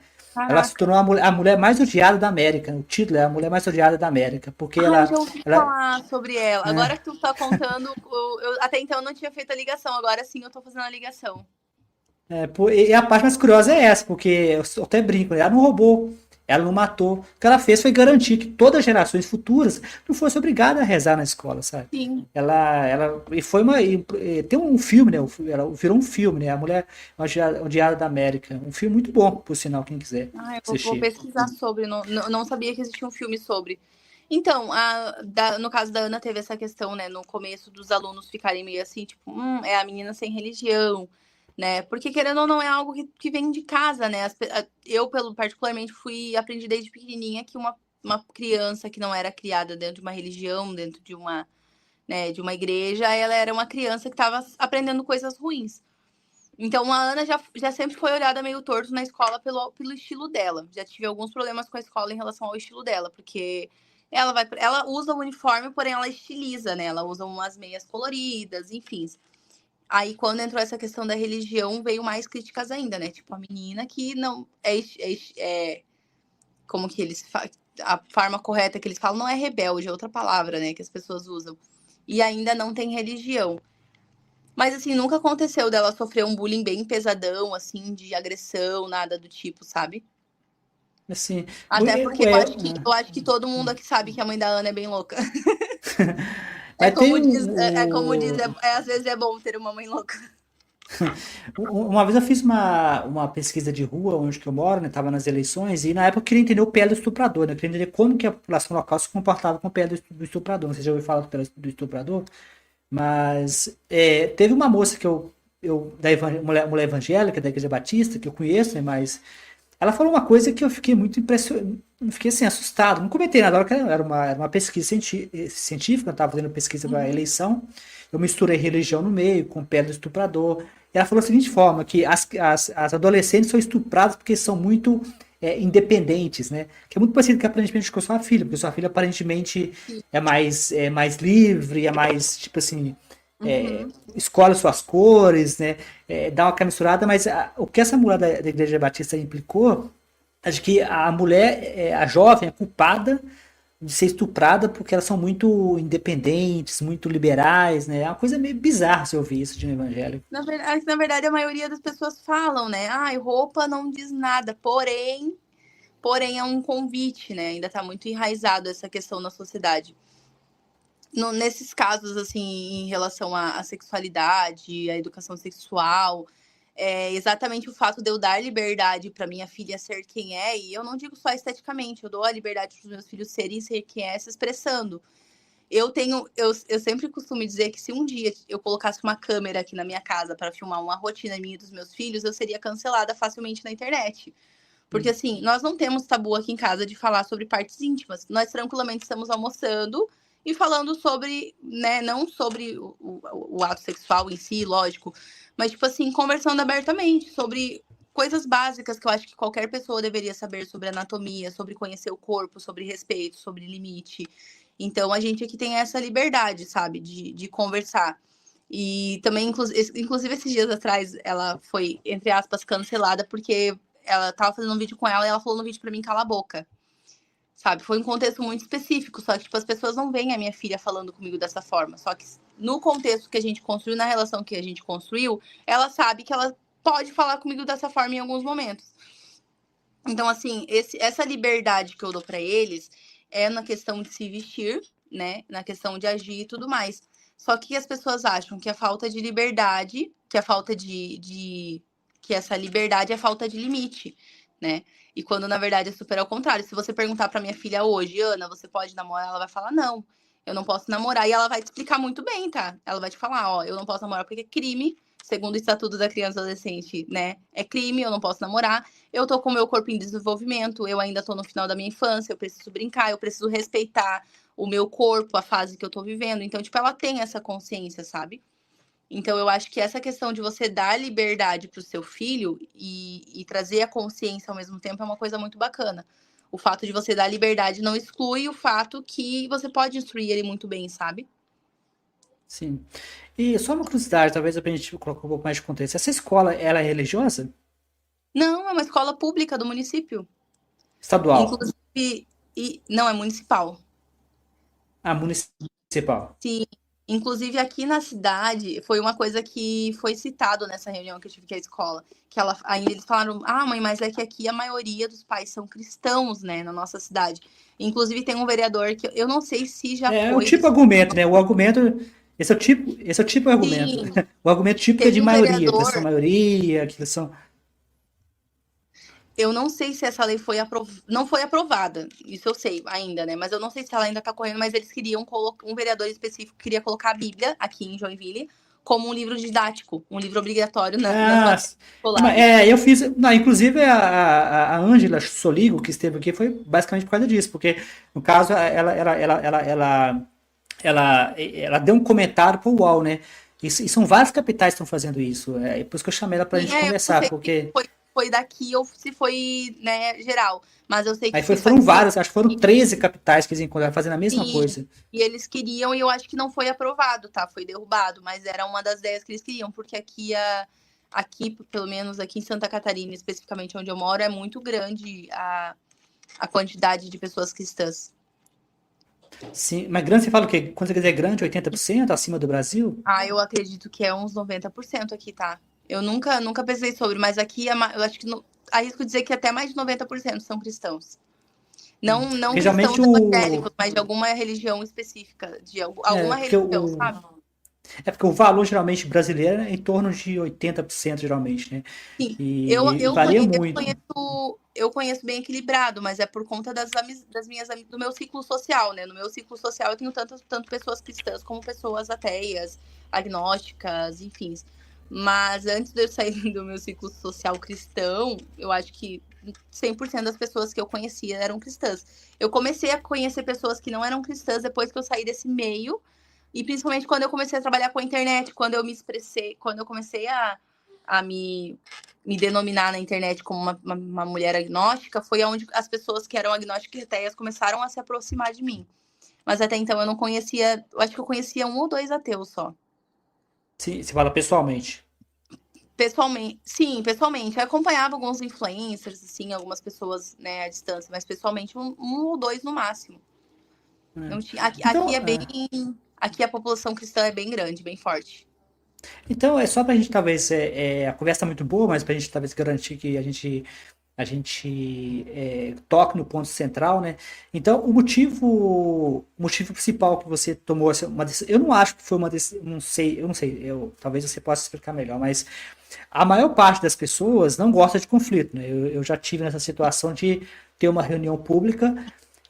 Ela se Caraca. tornou a mulher mais odiada da América. O título é a mulher mais odiada da América, porque Ah, eu já ouvi ela falar sobre ela. Agora que tu tá contando, até então eu não tinha feito a ligação. Agora sim eu tô fazendo a ligação. e a parte mais curiosa é essa, porque eu até brinco, né? Ela não roubou, ela não matou. O que ela fez foi garantir que todas as gerações futuras não fossem obrigadas a rezar na escola, sabe? Sim. E foi tem um filme, né? Ela virou um filme, né? A Mulher Odiada da América. Um filme muito bom, por sinal, quem quiser Ah, eu vou assistir. pesquisar sobre. Não sabia que existia um filme sobre. Então, no caso da Ana, teve essa questão, né? No começo dos alunos ficarem meio assim, tipo, é a menina sem religião, né? Porque querendo ou não é algo que vem de casa, né? Eu, particularmente, aprendi desde pequenininha que uma criança que não era criada dentro de uma religião, dentro de uma igreja, ela era uma criança que estava aprendendo coisas ruins. Então, a Ana já sempre foi olhada meio torto na escola pelo estilo dela. Já tive alguns problemas com a escola em relação ao estilo dela, porque ela usa o uniforme, porém ela estiliza, né? Ela usa umas meias coloridas, enfim. Aí, quando entrou essa questão da religião, veio mais críticas ainda, né? Tipo, a menina que não como que a forma correta que eles falam não é rebelde, é outra palavra, né? Que as pessoas usam. E ainda não tem religião. Mas, assim, nunca aconteceu dela sofrer um bullying bem pesadão, assim, de agressão, nada do tipo, sabe? Assim, Até porque eu acho que todo mundo aqui sabe que a mãe da Ana é bem louca. É mas tem como diz, às vezes é bom ter uma mãe louca. uma vez eu fiz uma pesquisa de rua onde que eu moro, né? Tava nas eleições, e na época eu queria entender o PL do estuprador, né? Eu queria entender como que a população local se comportava com o PL do estuprador. Não sei se já ouviu falar do PL do estuprador, mas teve uma moça mulher evangélica da Igreja Batista, que eu conheço, né? Mas ela falou uma coisa que eu fiquei muito impressionado, fiquei assim, assustado. Não comentei nada, era uma pesquisa científica, eu estava fazendo pesquisa para a Uhum. eleição. Eu misturei religião no meio, com pedra do estuprador. E ela falou da seguinte forma, que as adolescentes são estupradas porque são muito independentes, né? Que é muito parecido com aparentemente com a sua filha, porque sua filha aparentemente é mais livre, é mais, tipo assim, Uhum. escolhe suas cores, né? Dá uma misturada, mas o que essa mulher da Igreja Batista implicou é de que a mulher, a jovem, é culpada de ser estuprada porque elas são muito independentes, muito liberais, né? É uma coisa meio bizarra se ouvir isso de um evangélico. Na verdade, a maioria das pessoas falam, né? Ai, roupa não diz nada, porém é um convite, né? Ainda tá muito enraizado essa questão na sociedade. Nesses casos, assim, em relação à sexualidade, à educação sexual, é exatamente o fato de eu dar liberdade para minha filha ser quem é, e eu não digo só esteticamente, eu dou a liberdade para os meus filhos serem ser quem é, se expressando. Eu sempre costumo dizer que se um dia eu colocasse uma câmera aqui na minha casa para filmar uma rotina minha e dos meus filhos, eu seria cancelada facilmente na internet. Porque assim, nós não temos tabu aqui em casa de falar sobre partes íntimas. Nós tranquilamente estamos almoçando e falando sobre, né, não sobre o ato sexual em si, lógico, mas tipo assim, conversando abertamente sobre coisas básicas que eu acho que qualquer pessoa deveria saber sobre anatomia, sobre conhecer o corpo, sobre respeito, sobre limite. Então a gente aqui tem essa liberdade, sabe, de conversar. E também, inclusive, esses dias atrás, ela foi, entre aspas, cancelada porque ela tava fazendo um vídeo com ela e ela falou no vídeo pra mim, cala a boca. Sabe? Foi um contexto muito específico, só que, tipo, as pessoas não veem a minha filha falando comigo dessa forma. Só que no contexto que a gente construiu, na relação que a gente construiu, ela sabe que ela pode falar comigo dessa forma em alguns momentos. Então, assim, essa liberdade que eu dou pra eles é na questão de se vestir, né? Na questão de agir e tudo mais. Só que as pessoas acham que a falta de liberdade, que a falta que essa liberdade é falta de limite, né? E quando na verdade é super ao contrário. Se você perguntar pra minha filha hoje, Ana, você pode namorar? Ela vai falar, não, eu não posso namorar. E ela vai te explicar muito bem, tá? Ela vai te falar, ó, eu não posso namorar porque é crime, segundo o Estatuto da Criança e Adolescente, né? É crime, eu não posso namorar. Eu tô com o meu corpo em desenvolvimento, eu ainda tô no final da minha infância, eu preciso brincar, eu preciso respeitar o meu corpo, a fase que eu tô vivendo. Então, tipo, ela tem essa consciência, sabe? Então, eu acho que essa questão de você dar liberdade pro seu filho e trazer a consciência ao mesmo tempo é uma coisa muito bacana. O fato de você dar liberdade não exclui o fato que você pode instruir ele muito bem, sabe? Sim. E só uma curiosidade, talvez pra gente colocar um pouco mais de contexto. Essa escola, ela é religiosa? Não, é uma escola pública do município. Estadual? Inclusive, não, é municipal. Ah, municipal. Sim, inclusive aqui na cidade foi uma coisa que foi citado nessa reunião que eu tive com a escola, que ela ainda eles falaram: "Ah, mãe, mas é que aqui a maioria dos pais são cristãos, né, na nossa cidade". Inclusive tem um vereador que eu não sei se já É o foi tipo argumento, né? O argumento, esse é o tipo argumento. sim, O argumento típico é de teve um maioria, que eles são vereador. maioria, que eles são. Eu não sei se essa lei não foi aprovada, isso eu sei ainda, né? Mas eu não sei se ela ainda tá correndo, mas eles queriam um vereador específico queria colocar a Bíblia aqui em Joinville como um livro didático, um livro obrigatório nas Ah, matérias escolares. eu fiz. Não, inclusive a Ângela Soligo, que esteve aqui, foi basicamente por causa disso, porque no caso ela deu um comentário pro UOL, né? E são várias capitais que estão fazendo isso. É por isso que eu chamei ela pra Sim, gente eu não conversar, sei se porque foi daqui ou se foi, né, geral, mas eu sei que aí foi só foram aqui. várias, acho que foram 13 capitais que eles encontraram fazendo a mesma Sim, coisa. e eles queriam, e eu acho que não foi aprovado, tá? Foi derrubado, mas era uma das ideias que eles queriam, porque aqui, pelo menos aqui em Santa Catarina, especificamente onde eu moro, é muito grande a quantidade de pessoas cristãs. Sim, mas grande você fala o quê? Quando você quiser grande, 80% acima do Brasil? Ah, eu acredito que é uns 90% aqui, tá? Eu nunca pesei sobre, mas aqui eu acho que arrisco dizer que até mais de 90% são cristãos. Não Porque geralmente cristãos evangélicos, mas de alguma religião específica, de é, alguma porque religião, sabe? é porque o valor geralmente brasileiro é em torno de 80% geralmente, né? Sim, eu, E eu, varia conhe- eu muito. conheço, eu conheço bem equilibrado, mas é por conta do meu ciclo social, né? No meu ciclo social eu tenho tanto pessoas cristãs como pessoas ateias, agnósticas, enfim. Mas antes de eu sair do meu ciclo social cristão, eu acho que 100% das pessoas que eu conhecia eram cristãs. Eu comecei a conhecer pessoas que não eram cristãs depois que eu saí desse meio, e principalmente quando eu comecei a trabalhar com a internet, quando eu me expressei, quando eu comecei a me denominar na internet como uma mulher agnóstica, foi onde as pessoas que eram agnósticas e ateias começaram a se aproximar de mim. Mas até então eu não conhecia, eu acho que eu conhecia um ou dois ateus só. Sim, você fala pessoalmente. Pessoalmente, sim, pessoalmente. Eu acompanhava alguns influencers, assim, algumas pessoas, né, à distância, mas pessoalmente um ou dois no máximo. Né? Não tinha, aqui Então, é bem. Aqui a população cristã é bem grande, bem forte. então é só pra gente talvez a conversa tá muito boa, mas pra gente talvez garantir que a gente toque no ponto central, né? Então, o motivo principal que você tomou uma decisão, eu não acho que foi uma decisão, eu não sei, talvez você possa explicar melhor, mas a maior parte das pessoas não gosta de conflito, né? Eu já tive nessa situação de ter uma reunião pública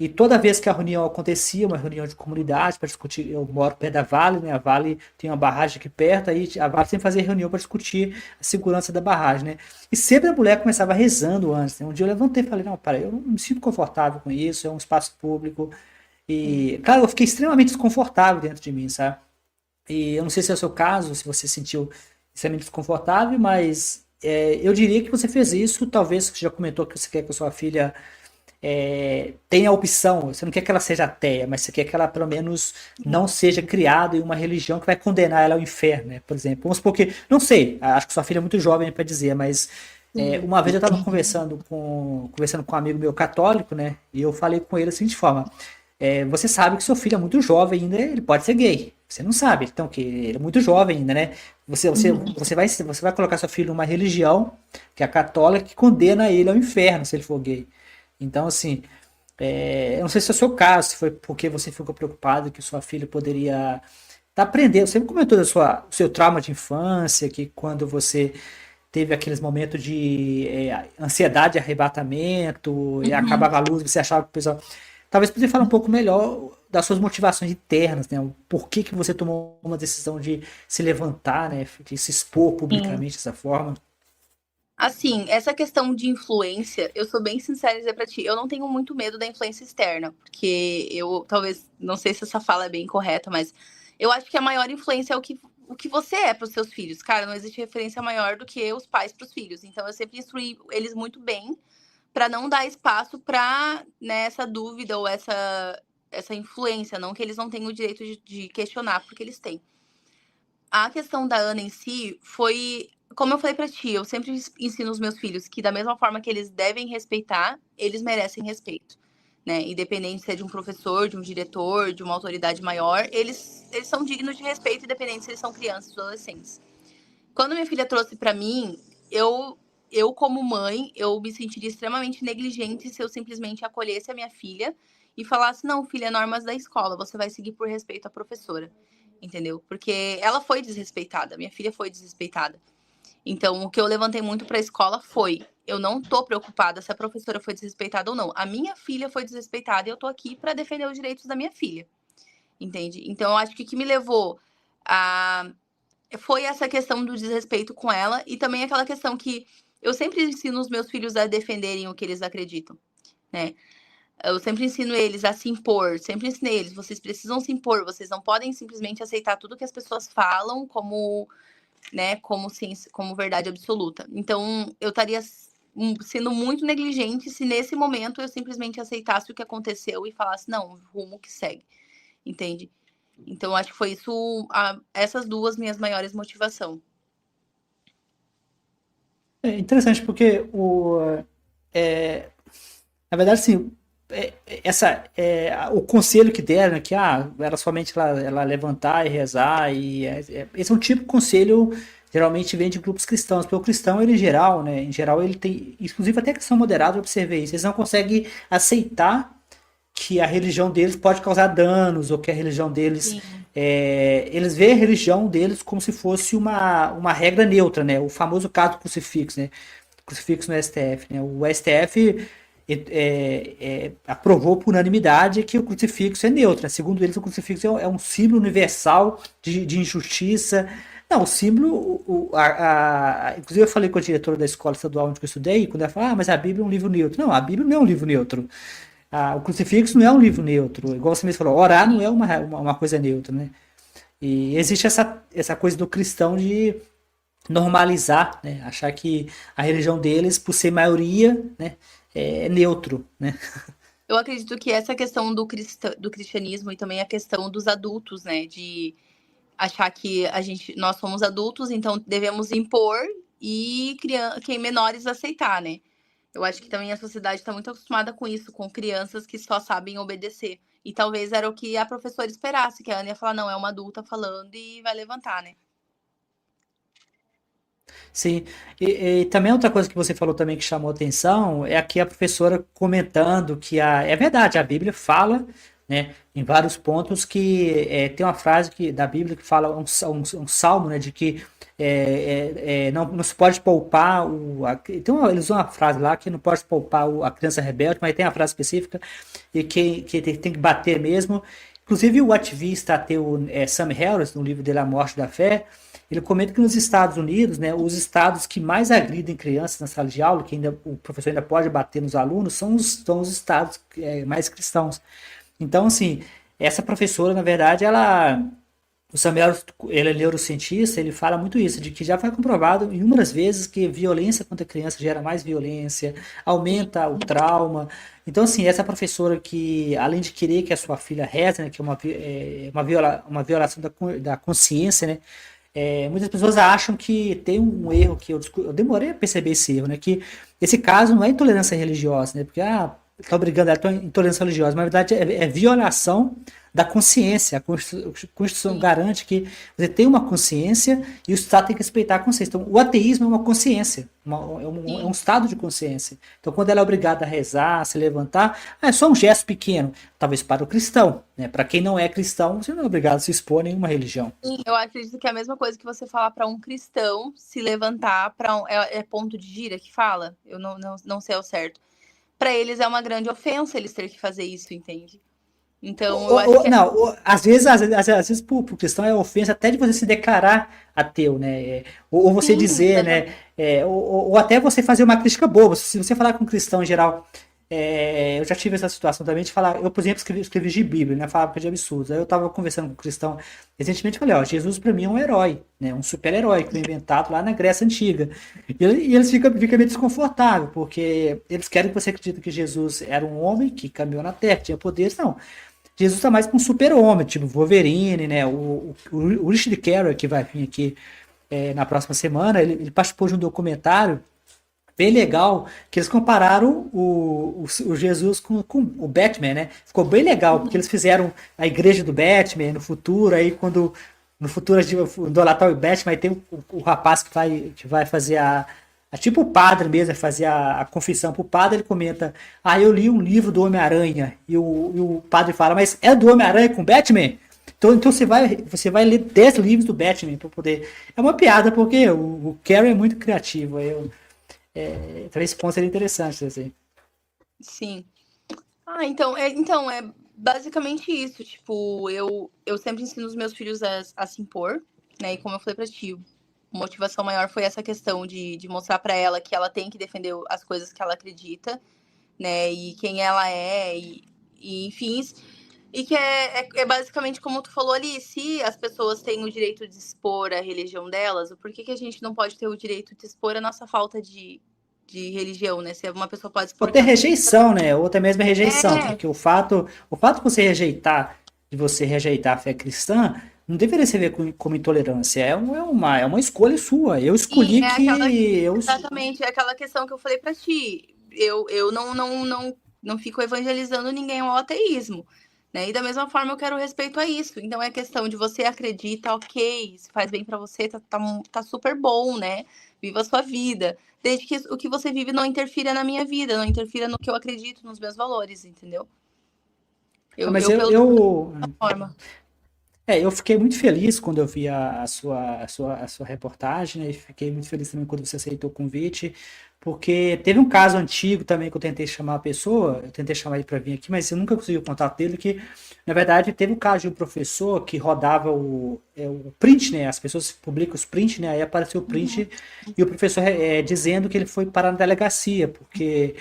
e toda vez que a reunião acontecia, uma reunião de comunidade para discutir, eu moro perto da Vale, né? A Vale tem uma barragem aqui perto, aí a Vale sempre fazia reunião para discutir a segurança da barragem, né? E sempre a mulher começava rezando antes, né? Um dia eu levantei e falei, não, para, eu não me sinto confortável com isso, é um espaço público. Sim. E, claro, eu fiquei extremamente desconfortável dentro de mim, sabe? E eu não sei se é o seu caso, se você sentiu extremamente desconfortável, mas eu diria que você fez isso. Talvez você já comentou que você quer que a sua filha tenha a opção. Você não quer que ela seja ateia, mas você quer que ela, pelo menos, não seja criada em uma religião que vai condenar ela ao inferno, né? Por exemplo, vamos supor que, não sei, acho que sua filha é muito jovem para dizer, mas Sim. uma vez eu estava conversando com um amigo meu católico, né? E eu falei com ele da seguinte forma: você sabe que seu filho é muito jovem ainda, ele pode ser gay. Você não sabe, então que ele é muito jovem ainda, né? Você vai colocar seu filho numa religião, que é a católica, que condena ele ao inferno se ele for gay. Então, assim, eu não sei se é o seu caso, se foi porque você ficou preocupado que sua filha poderia estar aprendendo. Você me comentou do seu trauma de infância, que quando você teve aqueles momentos de ansiedade, arrebatamento, e Uhum. acabava a luz, você achava que o pessoal. Talvez poderia falar um pouco melhor das suas motivações internas, né? O porquê que você tomou uma decisão de se levantar, né? De se expor Sim. publicamente dessa forma. Assim, essa questão de influência, eu sou bem sincera em dizer pra ti, eu não tenho muito medo da influência externa, porque eu, talvez, não sei se essa fala é bem correta, mas eu acho que a maior influência é o que você é pros seus filhos. Cara, não existe referência maior do que os pais pros filhos. Então, eu sempre instruí eles muito bem pra não dar espaço pra, né, essa dúvida ou essa influência, não que eles não tenham o direito de questionar, porque eles têm. A questão da Ana em si foi, como eu falei pra ti, eu sempre ensino os meus filhos que da mesma forma que eles devem respeitar, eles merecem respeito, né? Independente se é de um professor, de um diretor, de uma autoridade maior, eles são dignos de respeito, independente se eles são crianças ou adolescentes. Quando minha filha trouxe pra mim, eu como mãe, eu me sentiria extremamente negligente se eu simplesmente acolhesse a minha filha e falasse: "Não, filha, é normas da escola, você vai seguir por respeito à professora". Entendeu? Porque ela foi desrespeitada, minha filha foi desrespeitada. Então, o que eu levantei muito para a escola foi: eu não tô preocupada se a professora foi desrespeitada ou não. A minha filha foi desrespeitada e eu tô aqui para defender os direitos da minha filha. Entende? Então, eu acho que o que me levou a foi essa questão do desrespeito com ela e também aquela questão que eu sempre ensino os meus filhos a defenderem o que eles acreditam, né? Eu sempre ensino eles a se impor, sempre ensinei eles, vocês precisam se impor, vocês não podem simplesmente aceitar tudo que as pessoas falam como, né, como ciência, como verdade absoluta. Então, eu estaria sendo muito negligente se nesse momento eu simplesmente aceitasse o que aconteceu e falasse, não, rumo que segue, entende? Então, acho que foi isso, essas duas minhas maiores motivações. É interessante porque na verdade, assim, o conselho que deram, né, que era somente ela levantar e rezar, esse é um tipo de conselho geralmente vem de grupos cristãos, porque o cristão, ele, em geral, ele tem, inclusive até cristão moderado, eu observei isso, eles não conseguem aceitar que a religião deles pode causar danos, ou que a religião deles. Sim, Eles veem a religião deles como se fosse uma regra neutra, né? O famoso caso do crucifixo, né? Crucifixo no STF, né? O STF aprovou por unanimidade que o crucifixo é neutro, né? Segundo eles, o crucifixo é um símbolo universal de injustiça. Não, o símbolo, inclusive eu falei com a diretora da escola estadual onde eu estudei, quando ela falou, mas a Bíblia é um livro neutro. Não, a Bíblia não é um livro neutro. O crucifixo não é um livro neutro. Igual você mesmo falou, orar não é uma coisa neutra, né? E existe essa coisa do cristão de normalizar, né? Achar que a religião deles, por ser maioria, né, é neutro, né? eu acredito que essa questão do cristianismo e também a questão dos adultos, né, achar que nós somos adultos, então devemos impor e quem menores aceitar, né? Eu acho que também a sociedade está muito acostumada com isso, com crianças que só sabem obedecer. E talvez era o que a professora esperasse, que a Ana ia falar, não, é uma adulta falando e vai levantar, né? Sim, e também outra coisa que você falou também que chamou atenção é aqui a professora comentando que é verdade, a Bíblia fala, né, em vários pontos que tem uma frase da Bíblia que fala um salmo, né, de que não se pode poupar eles usam uma frase lá que não pode poupar a criança rebelde, mas tem a frase específica e que tem que bater mesmo. Inclusive o ativista ateu Sam Harris, no livro dele A Morte da Fé, ele comenta que nos Estados Unidos, né, os estados que mais agridem crianças na sala de aula, que o professor ainda pode bater nos alunos, são os estados mais cristãos. Então, assim, essa professora, na verdade, o Samuel, ele é neurocientista, ele fala muito isso, de que já foi comprovado inúmeras vezes que violência contra a criança gera mais violência, aumenta o trauma. Então, assim, essa professora que, além de querer que a sua filha reze, né, que é uma violação da consciência, né, muitas pessoas acham que tem um erro que eu demorei a perceber esse erro, né? Que esse caso não é intolerância religiosa, né? Porque tá obrigando ela a intolerância religiosa, mas na verdade é violação da consciência. A Constituição garante que você tem uma consciência e o Estado tem que respeitar a consciência. Então, o ateísmo é uma consciência, é um estado de consciência. Então, quando ela é obrigada a rezar, a se levantar, é só um gesto pequeno, talvez para o cristão, né? Para quem não é cristão, você não é obrigado a se expor a nenhuma religião. Sim, eu acredito que é a mesma coisa que você falar para um cristão se levantar é ponto de gira que fala? Eu não sei ao certo. Para eles é uma grande ofensa eles terem que fazer isso, entende? Então, eu acho que Não, às vezes pro cristão é ofensa até de você se declarar ateu, né? Ou você sim, dizer, né? Ou até você fazer uma crítica boba. Se você falar com um cristão em geral, eu já tive essa situação também de falar. Eu, por exemplo, escrevi de Bíblia, né? Falava de absurdos. Aí eu tava conversando com um cristão recentemente e falei: Ó, Jesus para mim é um herói, né? Um super-herói que foi inventado lá na Grécia Antiga. E eles ficam meio desconfortáveis, porque eles querem que você acredite que Jesus era um homem que caminhou na terra, que tinha poderes. Não. Jesus tá mais pra um super-homem, tipo Wolverine, né? O Richard Carroll, que vai vir aqui na próxima semana, ele participou de um documentário bem legal, que eles compararam o Jesus com o Batman, né? Ficou bem legal, porque eles fizeram a igreja do Batman no futuro, aí quando no futuro do Natal e Batman, aí tem o rapaz que vai fazer tipo o padre mesmo, fazer a confissão pro padre, ele comenta: eu li um livro do Homem-Aranha. E o padre fala: mas é do Homem-Aranha com Batman? Então você vai ler 10 livros do Batman para poder. É uma piada, porque o Carey é muito criativo. Então esse ponto seria interessante, assim. sim. Então é basicamente isso. Tipo, eu sempre ensino os meus filhos a se impor, né? E como eu falei pra ti, a motivação maior foi essa questão de mostrar pra ela que ela tem que defender as coisas que ela acredita, né? E quem ela é, e enfim. E que é basicamente como tu falou ali, se as pessoas têm o direito de expor a religião delas, por que a gente não pode ter o direito de expor a nossa falta de religião, né? Se uma pessoa pode Ou expor que ter ela rejeição, né? Ou até mesmo rejeição, é, porque o fato de você rejeitar a fé cristã, não deveria ser ver como intolerância. É uma escolha sua. Eu sim, escolhi que eu. exatamente, é aquela questão que eu falei pra ti. Eu não fico evangelizando ninguém ao ateísmo, né? E da mesma forma eu quero respeito a isso. Então é questão de você acredita, ok, se faz bem pra você, tá super bom, né? Viva a sua vida. Desde que o que você vive não interfira na minha vida, não interfira no que eu acredito, nos meus valores, entendeu? Mas Eu eu, pelo eu, dessa forma. eu fiquei muito feliz quando eu vi a sua reportagem, né? E fiquei muito feliz também quando você aceitou o convite, porque teve um caso antigo também que eu tentei chamar a pessoa, eu tentei chamar ele para vir aqui, mas eu nunca consegui o contato dele, que na verdade teve o caso de um professor que rodava o print, né? As pessoas publicam os print, né? Aí apareceu o print e o professor dizendo que ele foi parar na delegacia, porque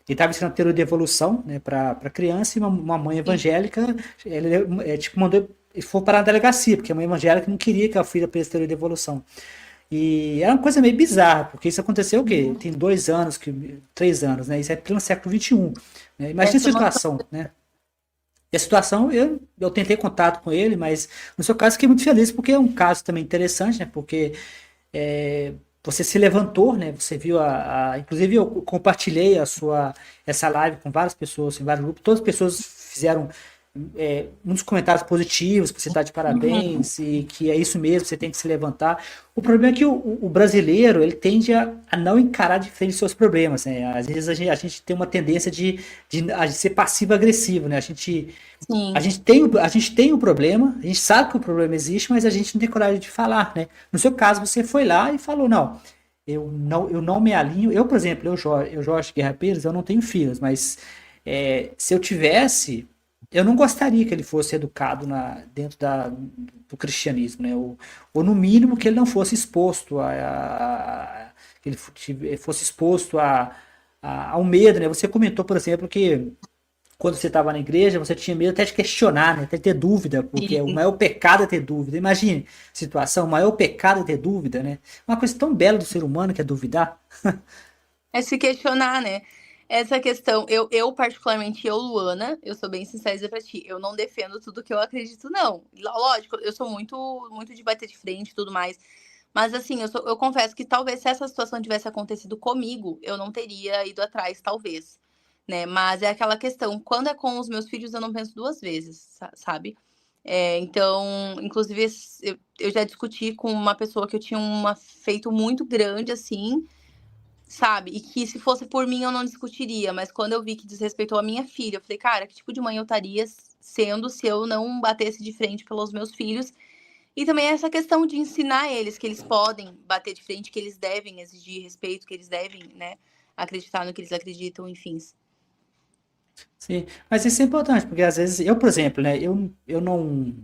ele estava ensinando teoria de evolução, né, para criança, e uma mãe evangélica, tipo, mandou ele foi parar na delegacia, porque a mãe evangélica não queria que a filha aprendesse teoria de evolução. E era uma coisa meio bizarra, porque isso aconteceu o quê? Tem 2 anos, 3 anos, né? Isso é pleno século XXI. Né? Imagina a Essa é uma situação, né? E a situação, eu tentei contato com ele, mas no seu caso fiquei muito feliz, porque é um caso também interessante, né? Porque você se levantou, né? Você viu inclusive eu compartilhei essa live com várias pessoas, em vários grupos, todas as pessoas fizeram muitos comentários positivos, que você está de Uhum. parabéns e que é isso mesmo, você tem que se levantar. O problema é que o brasileiro ele tende a não encarar de frente os seus problemas, né? Às vezes a gente tem uma tendência de ser passivo-agressivo, né? Sim. A gente tem o problema, a gente sabe que o problema existe, mas a gente não tem coragem de falar, né? No seu caso, você foi lá e falou, não, eu não me alinho. Eu, por exemplo, eu Jorge Guerra Pires, eu não tenho filhos, mas se eu tivesse, eu não gostaria que ele fosse educado dentro do cristianismo, né? Ou no mínimo que ele não fosse exposto que ele fosse exposto ao medo, né? Você comentou, por exemplo, que quando você estava na igreja, você tinha medo até de questionar, né? Até de ter dúvida, porque o Sim. maior pecado é ter dúvida. Imagine situação, o maior pecado é ter dúvida, né? Uma coisa tão bela do ser humano que é duvidar. É se questionar, né? Essa questão, particularmente, Luana, eu sou bem sincera dizer pra ti, eu não defendo tudo que eu acredito, não. Lógico, eu sou muito de bater de frente e tudo mais. Mas assim, eu confesso que talvez se essa situação tivesse acontecido comigo, eu não teria ido atrás, talvez. Né? Mas é aquela questão, quando é com os meus filhos, eu não penso duas vezes, sabe? Então, inclusive, eu já discuti com uma pessoa que eu tinha um afeto muito grande, assim, sabe? E que se fosse por mim eu não discutiria, mas quando eu vi que desrespeitou a minha filha, eu falei, cara, que tipo de mãe eu estaria sendo se eu não batesse de frente pelos meus filhos? E também essa questão de ensinar eles que eles podem bater de frente, que eles devem exigir respeito, que eles devem, né, acreditar no que eles acreditam, enfim. Sim, mas isso é importante, porque às vezes, eu, por exemplo, né? Eu não,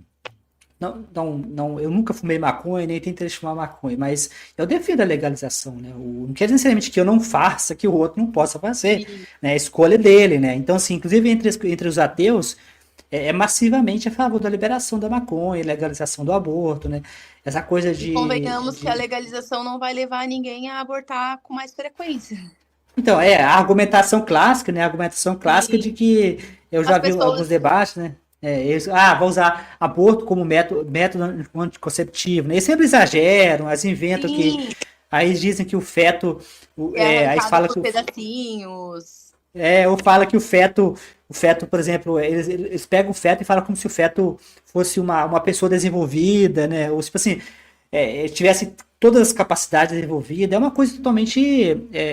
eu nunca fumei maconha, nem tenho interesse em fumar maconha, mas eu defendo a legalização, né? Não quer dizer necessariamente que eu não faça, que o outro não possa fazer, E, né? A escolha dele, né? Então, assim, inclusive entre os ateus, é massivamente a favor da liberação da maconha, legalização do aborto, né? Essa coisa e convenhamos que a legalização não vai levar ninguém a abortar com mais frequência. Então, a argumentação clássica, né? A argumentação clássica de E que eu as já vi alguns pessoas, debates, né? Vai usar aborto como método anticonceptivo, né? Eles sempre exageram, eles inventam que. sim, Aí eles dizem que o feto. é Aí eles arrancada falam por que pedacinhos. ou fala que o feto, por exemplo, eles pegam o feto e falam como se o feto fosse uma pessoa desenvolvida, né? Ou tipo assim, tivesse todas as capacidades desenvolvidas. É uma coisa totalmente.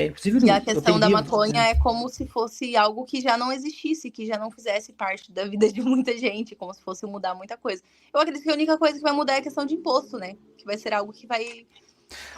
Inclusive, E a eu questão tenho da livros, maconha né? é como se fosse algo que já não existisse, que já não fizesse parte da vida de muita gente, como se fosse mudar muita coisa. Eu acredito que a única coisa que vai mudar é a questão de imposto, né? Que vai ser algo que vai.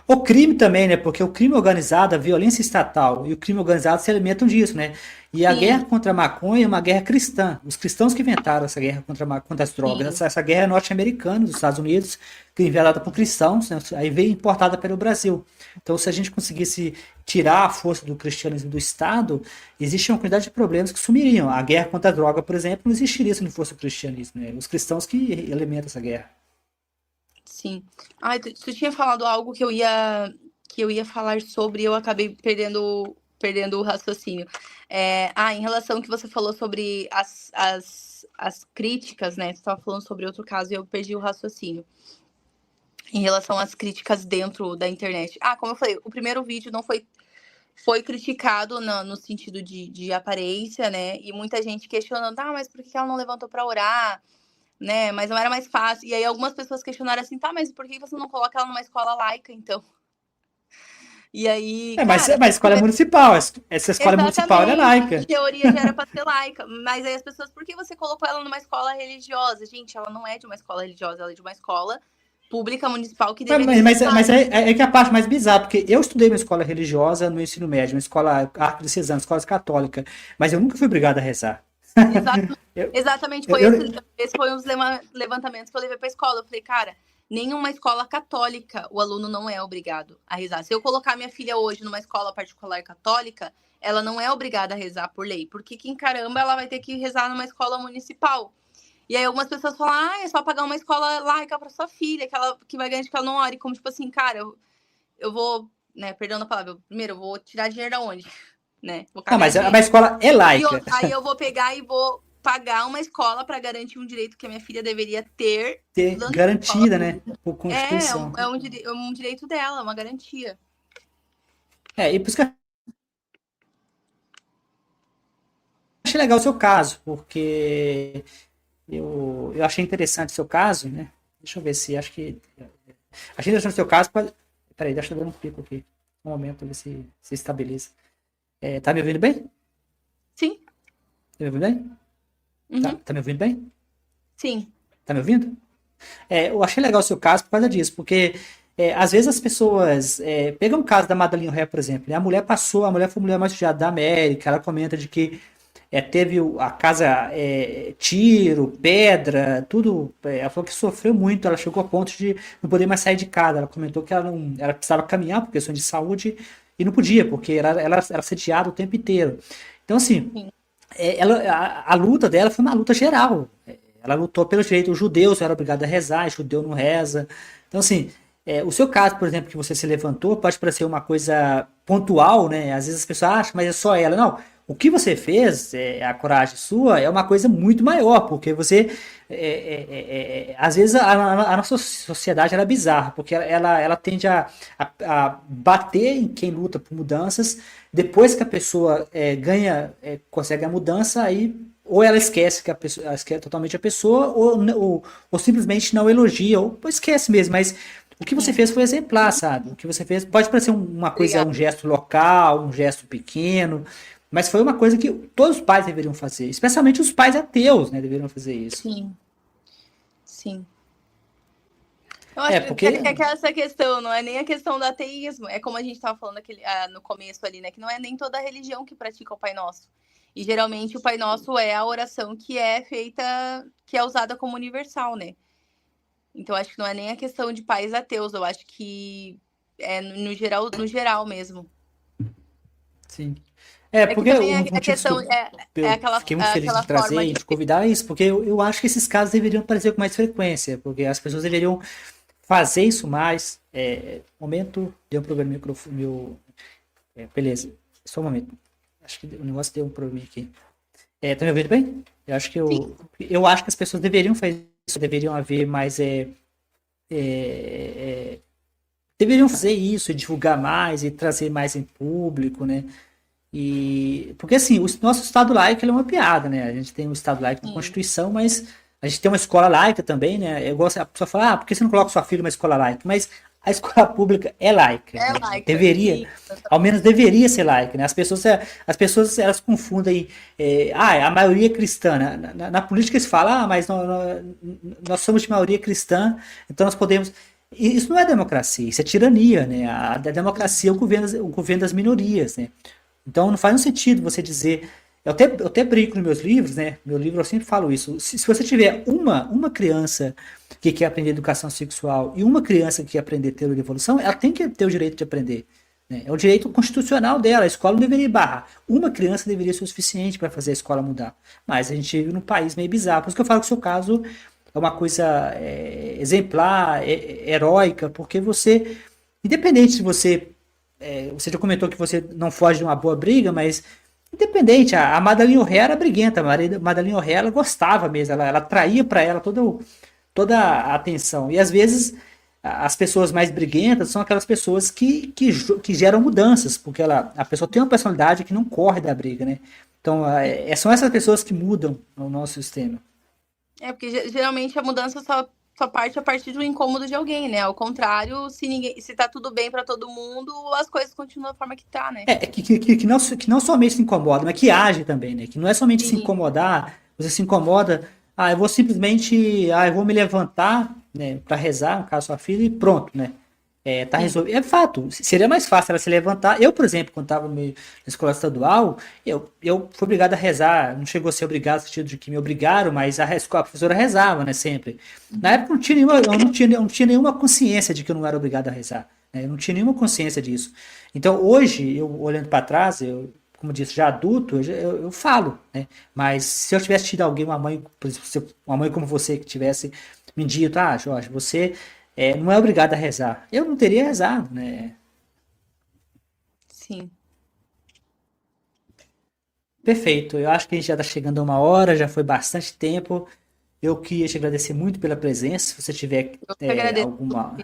O crime também, né? Porque o crime organizado, a violência estatal e o crime organizado se alimentam disso, né? E a guerra Sim, contra a maconha é uma guerra cristã. Os cristãos que inventaram essa guerra contra as drogas. sim. Essa guerra é norte-americana, dos Estados Unidos, que é inventada por cristãos, né? Aí veio importada pelo Brasil. Então, se a gente conseguisse tirar a força do cristianismo do Estado, existe uma quantidade de problemas que sumiriam. A guerra contra a droga, por exemplo, não existiria se não fosse o cristianismo, né? Os cristãos que alimentam essa guerra. Sim. Ai, tu tinha falado algo que eu ia falar sobre, e eu acabei perdendo o raciocínio. Em relação ao que você falou sobre as críticas, né? Você estava falando sobre outro caso e eu perdi o raciocínio. Em relação às críticas dentro da internet. Como eu falei, o primeiro vídeo não foi criticado no sentido de aparência, né? E muita gente questionando, mas por que ela não levantou para orar? Né? Mas não era mais fácil. E aí algumas pessoas questionaram assim, mas por que você não coloca ela numa escola laica, então? E aí, Mas cara, a escola é municipal, essa escola municipal é exatamente, em laica. teoria já era para ser laica. Mas aí as pessoas, por que você colocou ela numa escola religiosa? Gente, ela não é de uma escola religiosa, ela é de uma escola pública municipal que Mas, deveria ser mas laica. é que a parte mais bizarra, porque eu estudei uma escola religiosa no ensino médio, uma escola arquidiocesana, escola católica, mas eu nunca fui obrigado a rezar. Eu, Exatamente, eu, eu, esse foi um dos levantamentos que eu levei para a escola. Eu falei, cara, nenhuma escola católica o aluno não é obrigado a rezar. Se eu colocar minha filha hoje numa escola particular católica, ela não é obrigada a rezar por lei. Porque quem caramba ela vai ter que rezar numa escola municipal? E aí algumas pessoas falam, é só pagar uma escola laica para sua filha, que vai ganhar de que ela não ore. Como tipo assim, cara, eu vou, né, perdão a palavra, primeiro eu vou tirar dinheiro da onde? Né? Vou não, cagar mas dinheiro. a escola é E laica. outra, aí eu vou pegar e vou pagar uma escola para garantir um direito que a minha filha deveria ter. Ter garantida, né? Por Constituição. É um direito dela, uma garantia. E por isso que eu achei legal o seu caso, porque eu achei interessante o seu caso, né? Deixa eu ver se acho que. Achei interessante o seu caso. Peraí, deixa eu dar um pico aqui. Um momento, ver se estabiliza. Tá me ouvindo bem? Sim. Tá me ouvindo bem? Uhum. Tá me ouvindo bem? Sim. Tá me ouvindo? Eu achei legal o seu caso por causa disso, porque às vezes as pessoas. Pega um caso da Madalena Ré, por exemplo. Né? A mulher foi a mulher mais estudiada da América. Ela comenta de que teve a casa tiro, pedra, tudo. Ela falou que sofreu muito. Ela chegou ao ponto de não poder mais sair de casa. Ela comentou que ela precisava caminhar por questões de saúde e não podia, porque ela era sediada o tempo inteiro. Então, assim, Sim. a luta dela foi uma luta geral. Ela lutou pelos direitos. Os judeus eram obrigados a rezar, o judeu não reza. Então, assim, o seu caso, por exemplo, que você se levantou, pode parecer uma coisa pontual, né? Às vezes as pessoas acham, mas é só ela. Não. O que você fez, a coragem sua, é uma coisa muito maior, porque você. Às vezes a nossa sociedade ela é bizarra, porque ela tende a bater em quem luta por mudanças. Depois que a pessoa consegue a mudança, aí ou ela esquece que ela esquece totalmente a pessoa, ou simplesmente não elogia, ou esquece mesmo, mas o que você fez foi exemplar, sabe? O que você fez pode parecer uma coisa, Obrigada. um gesto local, um gesto pequeno, mas foi uma coisa que todos os pais deveriam fazer, especialmente os pais ateus, né, deveriam fazer isso. Sim. Sim. Eu acho Porque que essa questão não é nem a questão do ateísmo, é como a gente estava falando no começo ali, né? Que não é nem toda religião que pratica o Pai Nosso. E geralmente o Pai Nosso é a oração que é feita, que é usada como universal, né? Então acho que não é nem a questão de pais ateus, eu acho que é no geral mesmo. sim. Que Porque também um dos a motivos que questão é eu fiquei muito feliz de aquela trazer forma e de. de convidar é isso, porque eu acho que esses casos deveriam aparecer com mais frequência, porque as pessoas deveriam fazer isso mais. Momento, deu um problema no microfone. Beleza, só um momento. Acho que o negócio deu um problema aqui. Tá me ouvindo bem? Eu acho que Sim. eu acho que as pessoas deveriam fazer isso, deveriam haver mais. Deveriam fazer isso, e divulgar mais e trazer mais em público, né? Porque assim, o nosso Estado laico ele é uma piada, né? A gente tem um Estado laico na Sim. Constituição, mas a gente tem uma escola laica também, né? Eu gosto, a pessoa fala, por que você não coloca sua filha numa escola laica? Mas a escola pública é laica, É né? laica. Deveria, ao menos deveria ser laica, né? As pessoas elas confundem, a maioria é cristã. Né? Na política eles falam, mas nós somos de maioria cristã, então nós podemos. Isso não é democracia, isso é tirania, né? A democracia é o governo das minorias, né? Então não faz um sentido você dizer. Eu até brinco nos meus livros, né? Meu livro eu sempre falo isso. Se você tiver uma criança que quer aprender educação sexual e uma criança que quer aprender teoria de evolução, ela tem que ter o direito de aprender. Né? É o direito constitucional dela. A escola não deveria barrar. Uma criança deveria ser o suficiente para fazer a escola mudar. Mas a gente vive num país meio bizarro. Por isso que eu falo que o seu caso é uma coisa exemplar, heróica, porque você, independente se você já comentou que você não foge de uma boa briga, mas independente, a Madalena O'Hara era briguenta, a Madalena O'Hara ela gostava mesmo, ela traía para ela toda a atenção. E às vezes as pessoas mais briguentas são aquelas pessoas que geram mudanças, porque a pessoa tem uma personalidade que não corre da briga, né? Então, são essas pessoas que mudam o nosso sistema. Porque geralmente a mudança só parte a partir do incômodo de alguém, né? Ao contrário, se tá tudo bem para todo mundo, as coisas continuam da forma que tá, né? Que não somente se incomoda, mas que age também, né? Que não é somente se Sim, incomodar, você se incomoda, eu vou simplesmente, eu vou me levantar, né, para rezar, no caso sua filha, e pronto, né? Tá sim. resolvido. É fato, seria mais fácil ela se levantar. Eu, por exemplo, quando estava na escola estadual, eu fui obrigado a rezar. Não chegou a ser obrigado no sentido de que me obrigaram, mas a professora rezava, né, sempre. Na época eu não tinha nenhuma consciência de que eu não era obrigado a rezar. Né? Eu não tinha nenhuma consciência disso. Então, hoje, eu olhando para trás, como disse, já adulto, eu falo, né? Mas se eu tivesse tido alguém, uma mãe, por exemplo, uma mãe como você, que tivesse me dito, Jorge, você não é obrigado a rezar. Eu não teria rezado, né? Sim. Perfeito. Eu acho que a gente já está chegando a 1 hora, já foi bastante tempo. Eu queria te agradecer muito pela presença. Se você tiver Eu que agradeço. alguma.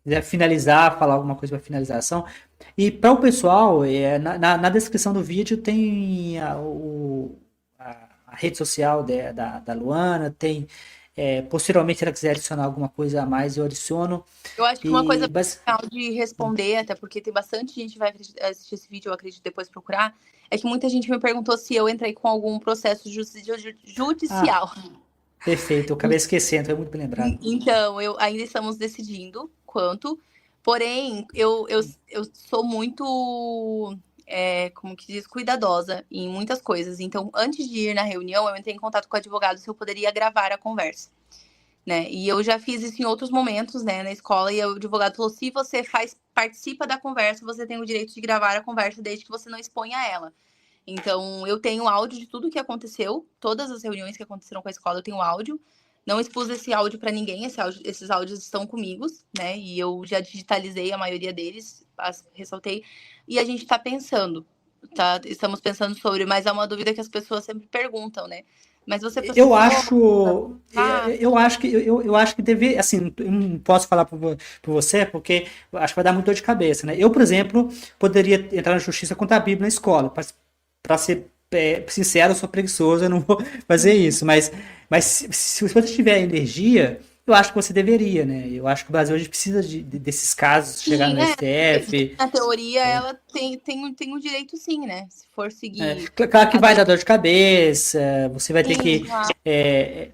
Quiser finalizar, falar alguma coisa para finalização. E para o pessoal, na descrição do vídeo tem a rede social da Luana, tem. Posteriormente, se ela quiser adicionar alguma coisa a mais, eu adiciono. Eu acho que uma coisa E, mas, legal de responder, até porque tem bastante gente que vai assistir esse vídeo, eu acredito depois procurar, é que muita gente me perguntou se eu entrei com algum processo ah, judicial. perfeito. Eu acabei esquecendo, foi muito bem lembrado. Então, ainda estamos decidindo quanto. Porém, eu sou muito, como que diz, cuidadosa em muitas coisas. Então, antes de ir na reunião, eu entrei em contato com o advogado se eu poderia gravar a conversa. Né? E eu já fiz isso em outros momentos, né, na escola, e o advogado falou: se você participa da conversa, você tem o direito de gravar a conversa desde que você não exponha ela. Então, eu tenho áudio de tudo que aconteceu, todas as reuniões que aconteceram com a escola, eu tenho áudio. Não expus esse áudio para ninguém, esses áudios estão comigo, né? E eu já digitalizei a maioria deles, ressaltei. E a gente está pensando, estamos pensando sobre, mas é uma dúvida que as pessoas sempre perguntam, né? Mas você Eu processou? acho, Ah, eu acho que deve, assim, eu não posso falar por você, porque eu acho que vai dar muita dor de cabeça, né? Eu, por exemplo, poderia entrar na justiça contra a Bíblia na escola, para ser sincero, eu sou preguiçoso, eu não vou fazer isso, mas se você tiver energia, eu acho que você deveria, né? Eu acho que o Brasil hoje precisa desses casos chegar sim, no STF. na teoria ela tem um direito sim, né? Se for seguir Claro que a vai dar dor de cabeça, você vai ter sim, que.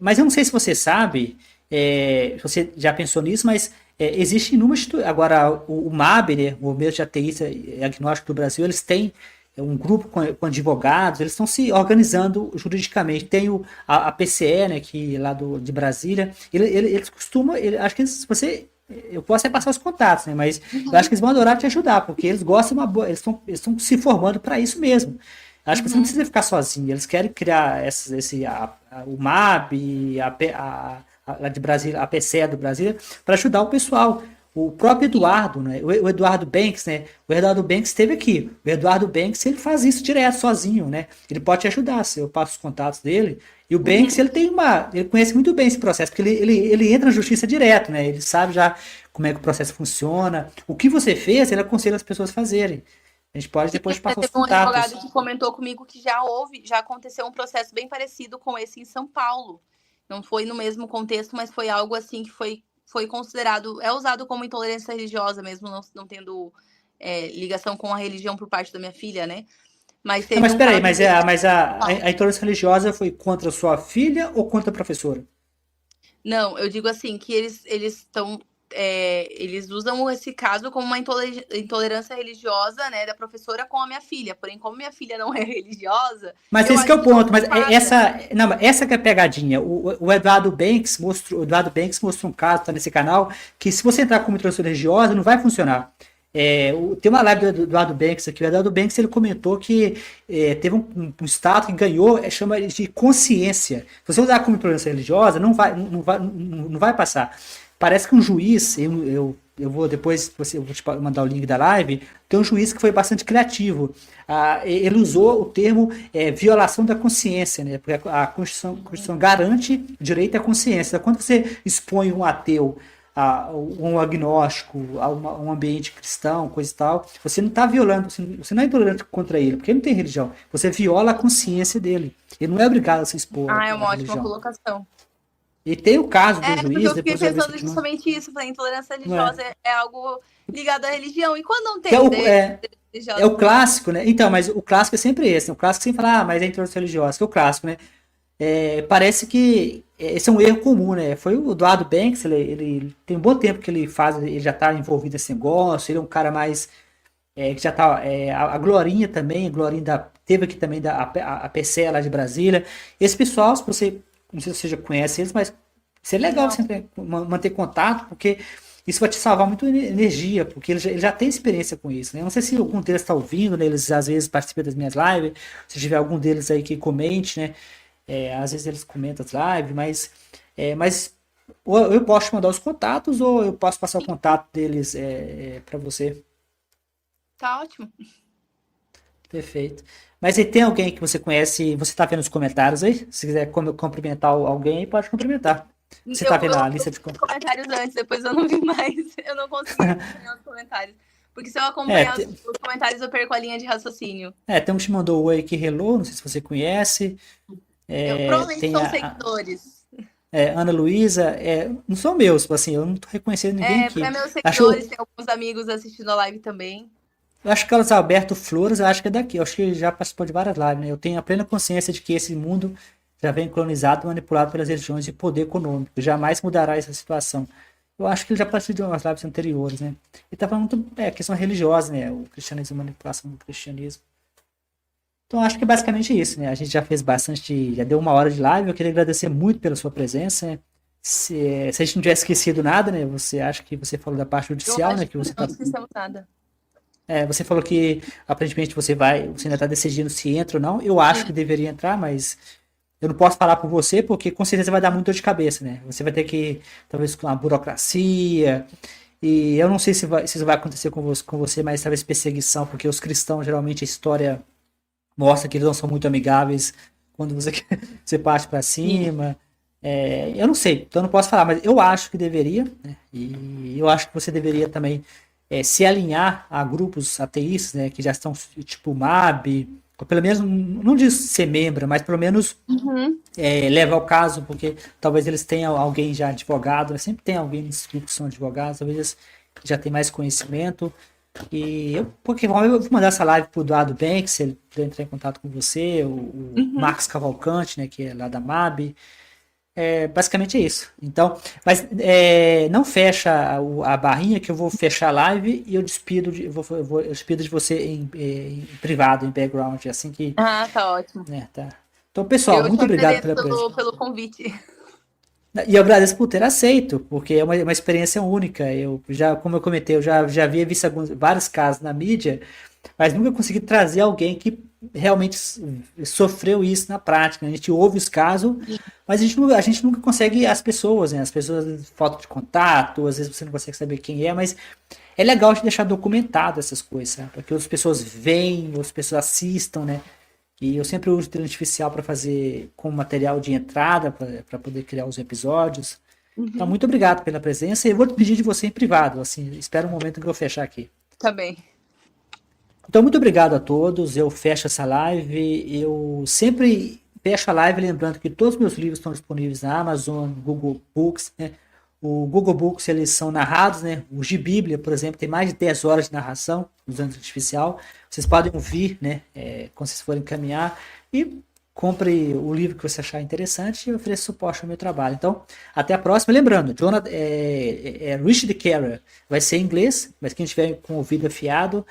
Mas eu não sei se você sabe, se você já pensou nisso, mas existe inúmeras. Agora, o MAB, né, o Movimento de Ateísta e Agnóstico do Brasil, eles têm um grupo com advogados, eles estão se organizando juridicamente. Tem a PCE, né, que lá de Brasília, eles costumam. Acho que você. Eu posso até passar os contatos, né? Mas eu acho que eles vão adorar te ajudar, porque eles gostam uma boa, eles estão se formando para isso mesmo. Acho que você não precisa ficar sozinho. Eles querem criar o MAB, lá de Brasília, a PCE do Brasil, para ajudar o pessoal. O próprio Eduardo, né? O Eduardo Banks, né? O Eduardo Banks esteve aqui. O Eduardo Banks, ele faz isso direto, sozinho, né? Ele pode te ajudar, se eu passo os contatos dele. E o Banks, ele conhece muito bem esse processo, porque ele entra na justiça direto, né? Ele sabe já como é que o processo funciona. O que você fez, ele aconselha as pessoas a fazerem. A gente pode depois te passar os teve um advogado contatos. que comentou comigo que já aconteceu um processo bem parecido com esse em São Paulo. Não foi no mesmo contexto, mas foi algo assim que foi considerado, é usado como intolerância religiosa, mesmo não tendo ligação com a religião por parte da minha filha, né? Mas Não, teve mas um peraí, caso mas, desse. a intolerância religiosa foi contra a sua filha ou contra a professora? Não, eu digo assim, que eles estão. Eles usam esse caso como uma intolerância religiosa, né, da professora com a minha filha. Porém, como minha filha não é religiosa, Mas eu esse que é acho o que não ponto. se Mas enquadra. essa que é a pegadinha. O Eduardo Banks mostrou um caso, tá nesse canal, que se você entrar como intolerância religiosa, não vai funcionar. Tem uma live do Eduardo Banks aqui. O Eduardo Banks ele comentou que teve um estado que ganhou, chama de consciência. Se você usar como intolerância religiosa, não vai passar. Parece que um juiz, eu vou depois, eu vou te mandar o link da live, tem um juiz que foi bastante criativo. Ele usou o termo violação da consciência, né? Porque a Constituição garante o direito à consciência. Quando você expõe um ateu um agnóstico, um ambiente cristão, coisa e tal, você não está violando, você não é intolerante contra ele, porque ele não tem religião. Você viola a consciência dele. Ele não é obrigado a se expor Ah, é à uma ótima religião. colocação. E tem o caso do Porque juiz, eu fiquei depois eu vou ver se pensando eu te mando. justamente isso. Falei, intolerância Não é? religiosa é algo ligado à religião. E quando não Que é tem o, ideia é, é religiosa? o clássico, né? Então, mas o clássico é sempre esse. Né? O clássico sempre fala, mas é intolerância religiosa, que é o clássico, né? Parece que esse é um erro comum, né? Foi o Eduardo Banks, ele tem um bom tempo que ele já está envolvido nesse negócio, ele é um cara mais que já tá a Glorinha também, a Glorinha teve aqui também a PCE lá de Brasília. Esse pessoal, se você, não sei se você já conhece eles, mas seria legal Não. você manter contato, porque isso vai te salvar muito energia, porque ele já tem experiência com isso, né? Eu não sei se algum deles está ouvindo, né? Eles às vezes participam das minhas lives, se tiver algum deles aí que comente, né? Às vezes eles comentam as lives, mas ou eu posso te mandar os contatos ou eu posso passar o contato deles para você. Tá ótimo. Perfeito. Mas aí tem alguém que você conhece, você tá vendo os comentários aí? Se quiser cumprimentar alguém aí, pode cumprimentar. Você tá vendo Eu a lista de vi os comentários antes, depois eu não vi mais. Eu não consegui acompanhar os comentários. Porque se eu É, acompanhar os comentários, eu perco a linha de raciocínio. tem um que te mandou oi aqui, hello, não sei se você conhece. Provavelmente Tem são a seguidores. Ana Luísa, não são meus, tipo assim, eu não tô reconhecendo ninguém É aqui. meus Acho, seguidores, tem alguns amigos assistindo a live também. eu acho que Carlos Alberto Flores, eu acho que é daqui. Eu acho que ele já participou de várias lives, né? Eu tenho a plena consciência de que esse mundo já vem colonizado e manipulado pelas religiões de poder econômico. Jamais mudará essa situação. Eu acho que ele já participou de umas lives anteriores, né? Ele tá falando muito, questão religiosa, né? O cristianismo, a manipulação do cristianismo. Então, acho que é basicamente isso, né? A gente já fez bastante, já deu 1 hora de live. Eu queria agradecer muito pela sua presença, né? Se a gente não tiver esquecido nada, né? Você acha que você falou da parte Eu judicial, né? acho Que que você não tá, esquecemos nada. você falou que aparentemente você ainda está decidindo se entra ou não. Eu acho que deveria entrar, mas eu não posso falar por você, porque com certeza vai dar muita dor de cabeça, né? Você vai ter que, talvez, com a burocracia. E eu não sei se isso vai acontecer com você, mas talvez perseguição, porque os cristãos, geralmente, a história mostra que eles não são muito amigáveis quando você parte para Sim. cima. Eu não sei, então eu não posso falar, mas eu acho que deveria, né? E eu acho que você deveria também se alinhar a grupos ateístas, né? Que já estão tipo MAB, ou pelo menos, não diz ser membro, mas pelo menos Uhum. leva ao caso, porque talvez eles tenham alguém já advogado, né? Sempre tem alguém nesses grupos que são advogados, talvez eles já tem mais conhecimento. E porque eu vou mandar essa live pro Eduardo Banks, se ele puder entrar em contato com você, o Uhum. Marcos Cavalcante, né, que é lá da MAB. Basicamente é isso. Então, mas não fecha a barrinha que eu vou fechar a live e eu eu despido de você em privado, em background, assim que, Ah, tá ótimo. né, tá. Então, pessoal, Eu te muito obrigado agradeço pela presença. pelo convite. E eu agradeço por ter aceito, porque é uma experiência única. Como eu comentei, eu já havia visto vários casos na mídia, mas nunca consegui trazer alguém que realmente sofreu isso na prática. A gente ouve os casos, mas a gente nunca consegue as pessoas, né? As pessoas, falta de contato, às vezes você não consegue saber quem é, mas é legal de deixar documentado essas coisas, sabe? Para que outras pessoas veem, outras pessoas assistam, né? E eu sempre uso inteligência artificial para fazer como material de entrada, para poder criar os episódios. Então, Uhum. muito obrigado pela presença. E eu vou te pedir de você em privado, assim, espera um momento que eu vou fechar aqui. Tá bem. Então, muito obrigado a todos. Eu fecho essa live. Eu sempre fecho a live lembrando que todos os meus livros estão disponíveis na Amazon, Google Books, né? O Google Books, eles são narrados, né? O Gibíblia, por exemplo, tem mais de 10 horas de narração usando artificial. Vocês podem ouvir, né? Quando vocês forem caminhar. E compre o livro que você achar interessante e ofereça suporte ao meu trabalho. Então, até a próxima. Lembrando, Jonathan, Richard Carrer vai ser em inglês, mas quem tiver com o ouvido afiado.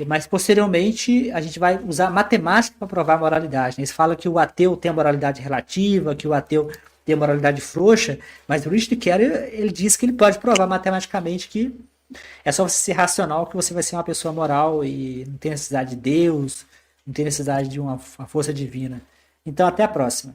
Mas posteriormente a gente vai usar matemática para provar a moralidade, né? Eles falam que o ateu tem a moralidade relativa, que o ateu tem a moralidade frouxa, mas o Richard Carey, ele diz que ele pode provar matematicamente que é só você ser racional que você vai ser uma pessoa moral e não tem necessidade de Deus, não tem necessidade de uma força divina. Então até a próxima.